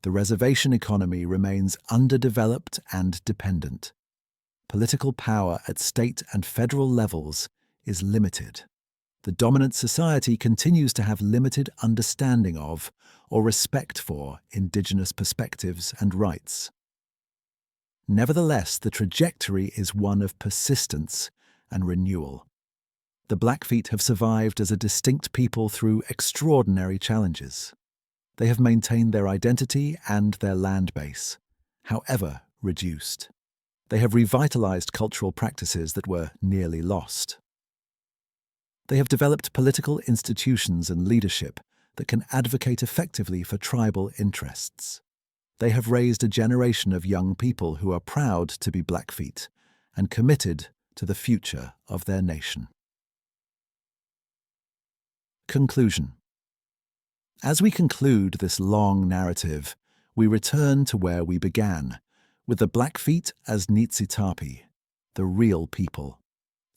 The reservation economy remains underdeveloped and dependent. Political power at state and federal levels is limited. The dominant society continues to have limited understanding of or respect for Indigenous perspectives and rights. Nevertheless, the trajectory is one of persistence and renewal. The BlackFeet have survived as a distinct people through extraordinary challenges. They have maintained their identity and their land base, however reduced. They have revitalized cultural practices that were nearly lost. They have developed political institutions and leadership that can advocate effectively for tribal interests. They have raised a generation of young people who are proud to be BlackFeet and committed to the future of their nation. Conclusion. As we conclude this long narrative, we return to where we began, with the BlackFeet as Niitsitapi, the real people.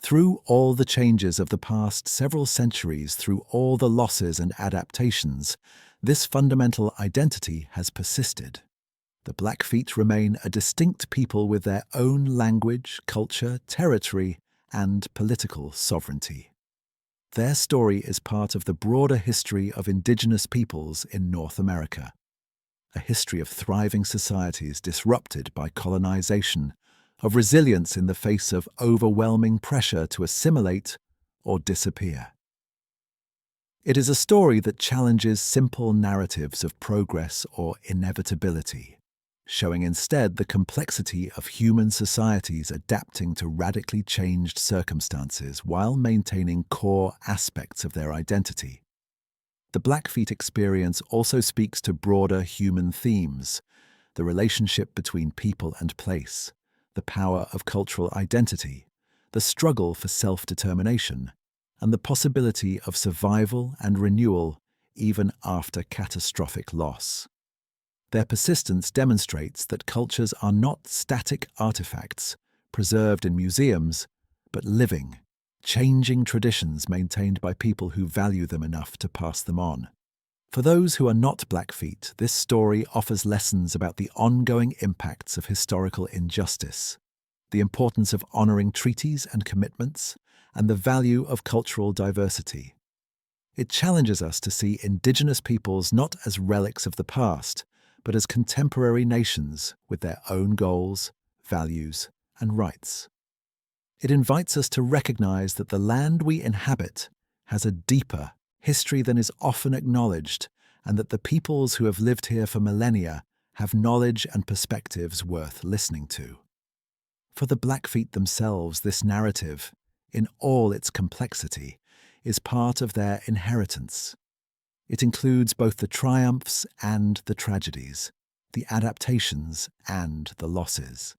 Through all the changes of the past several centuries, through all the losses and adaptations, This fundamental identity has persisted. The Blackfeet remain a distinct people with their own language, culture, territory, and political sovereignty. Their story is part of the broader history of indigenous peoples in North America, a history of thriving societies disrupted by colonization, of resilience in the face of overwhelming pressure to assimilate or disappear. It is a story that challenges simple narratives of progress or inevitability, showing instead the complexity of human societies adapting to radically changed circumstances while maintaining core aspects of their identity. The Blackfeet experience also speaks to broader human themes: the relationship between people and place, the power of cultural identity, the struggle for self-determination, and the possibility of survival and renewal even after catastrophic loss. Their persistence demonstrates that cultures are not static artifacts preserved in museums, but living, changing traditions maintained by people who value them enough to pass them on. For those who are not Blackfeet, this story offers lessons about the ongoing impacts of historical injustice, the importance of honoring treaties and commitments, and the value of cultural diversity. It challenges us to see indigenous peoples not as relics of the past, but as contemporary nations with their own goals, values, and rights. It invites us to recognize that the land we inhabit has a deeper history than is often acknowledged, and that the peoples who have lived here for millennia have knowledge and perspectives worth listening to. For the Blackfeet themselves, this narrative, in all its complexity, is part of their inheritance. It includes both the triumphs and the tragedies, the adaptations and the losses.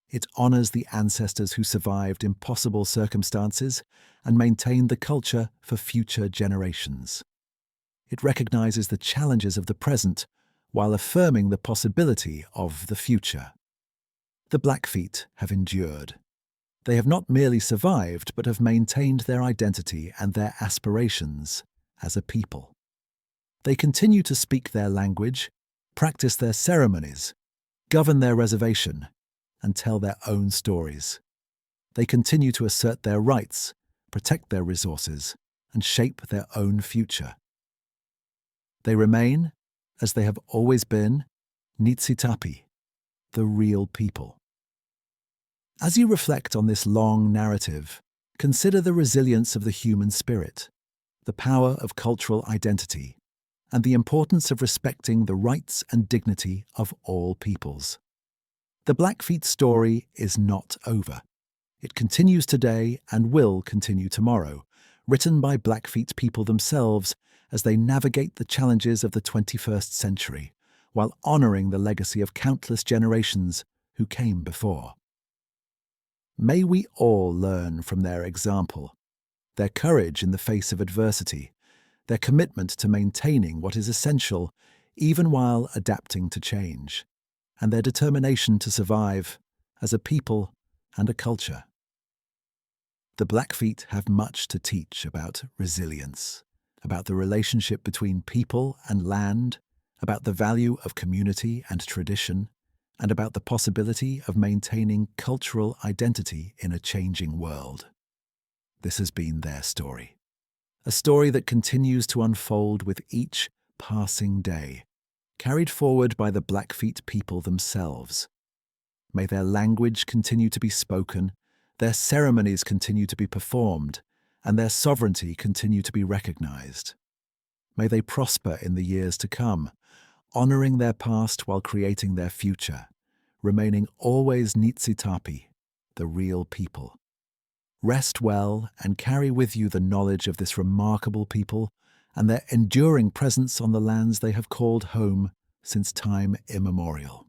It honors the ancestors who survived impossible circumstances and maintained the culture for future generations. It recognizes the challenges of the present while affirming the possibility of the future. The Blackfeet have endured. They have not merely survived, but have maintained their identity and their aspirations as a people. They continue to speak their language, practice their ceremonies, govern their reservation, and tell their own stories. They continue to assert their rights, protect their resources, and shape their own future. They remain, as they have always been, Niitsitapi, the real people. As you reflect on this long narrative, consider the resilience of the human spirit, the power of cultural identity, and the importance of respecting the rights and dignity of all peoples. The Blackfeet story is not over. It continues today and will continue tomorrow, written by Blackfeet people themselves as they navigate the challenges of the 21st century, while honoring the legacy of countless generations who came before. May we all learn from their example, their courage in the face of adversity, their commitment to maintaining what is essential even while adapting to change, and their determination to survive as a people and a culture. The Blackfeet have much to teach about resilience, about the relationship between people and land, about the value of community and tradition, and about the possibility of maintaining cultural identity in a changing world. This has been their story, a story that continues to unfold with each passing day, carried forward by the Blackfeet people themselves. May their language continue to be spoken, their ceremonies continue to be performed, and their sovereignty continue to be recognized. May they prosper in the years to come, honoring their past while creating their future, remaining always Niitsitapi, the real people. Rest well and carry with you the knowledge of this remarkable people and their enduring presence on the lands they have called home since time immemorial.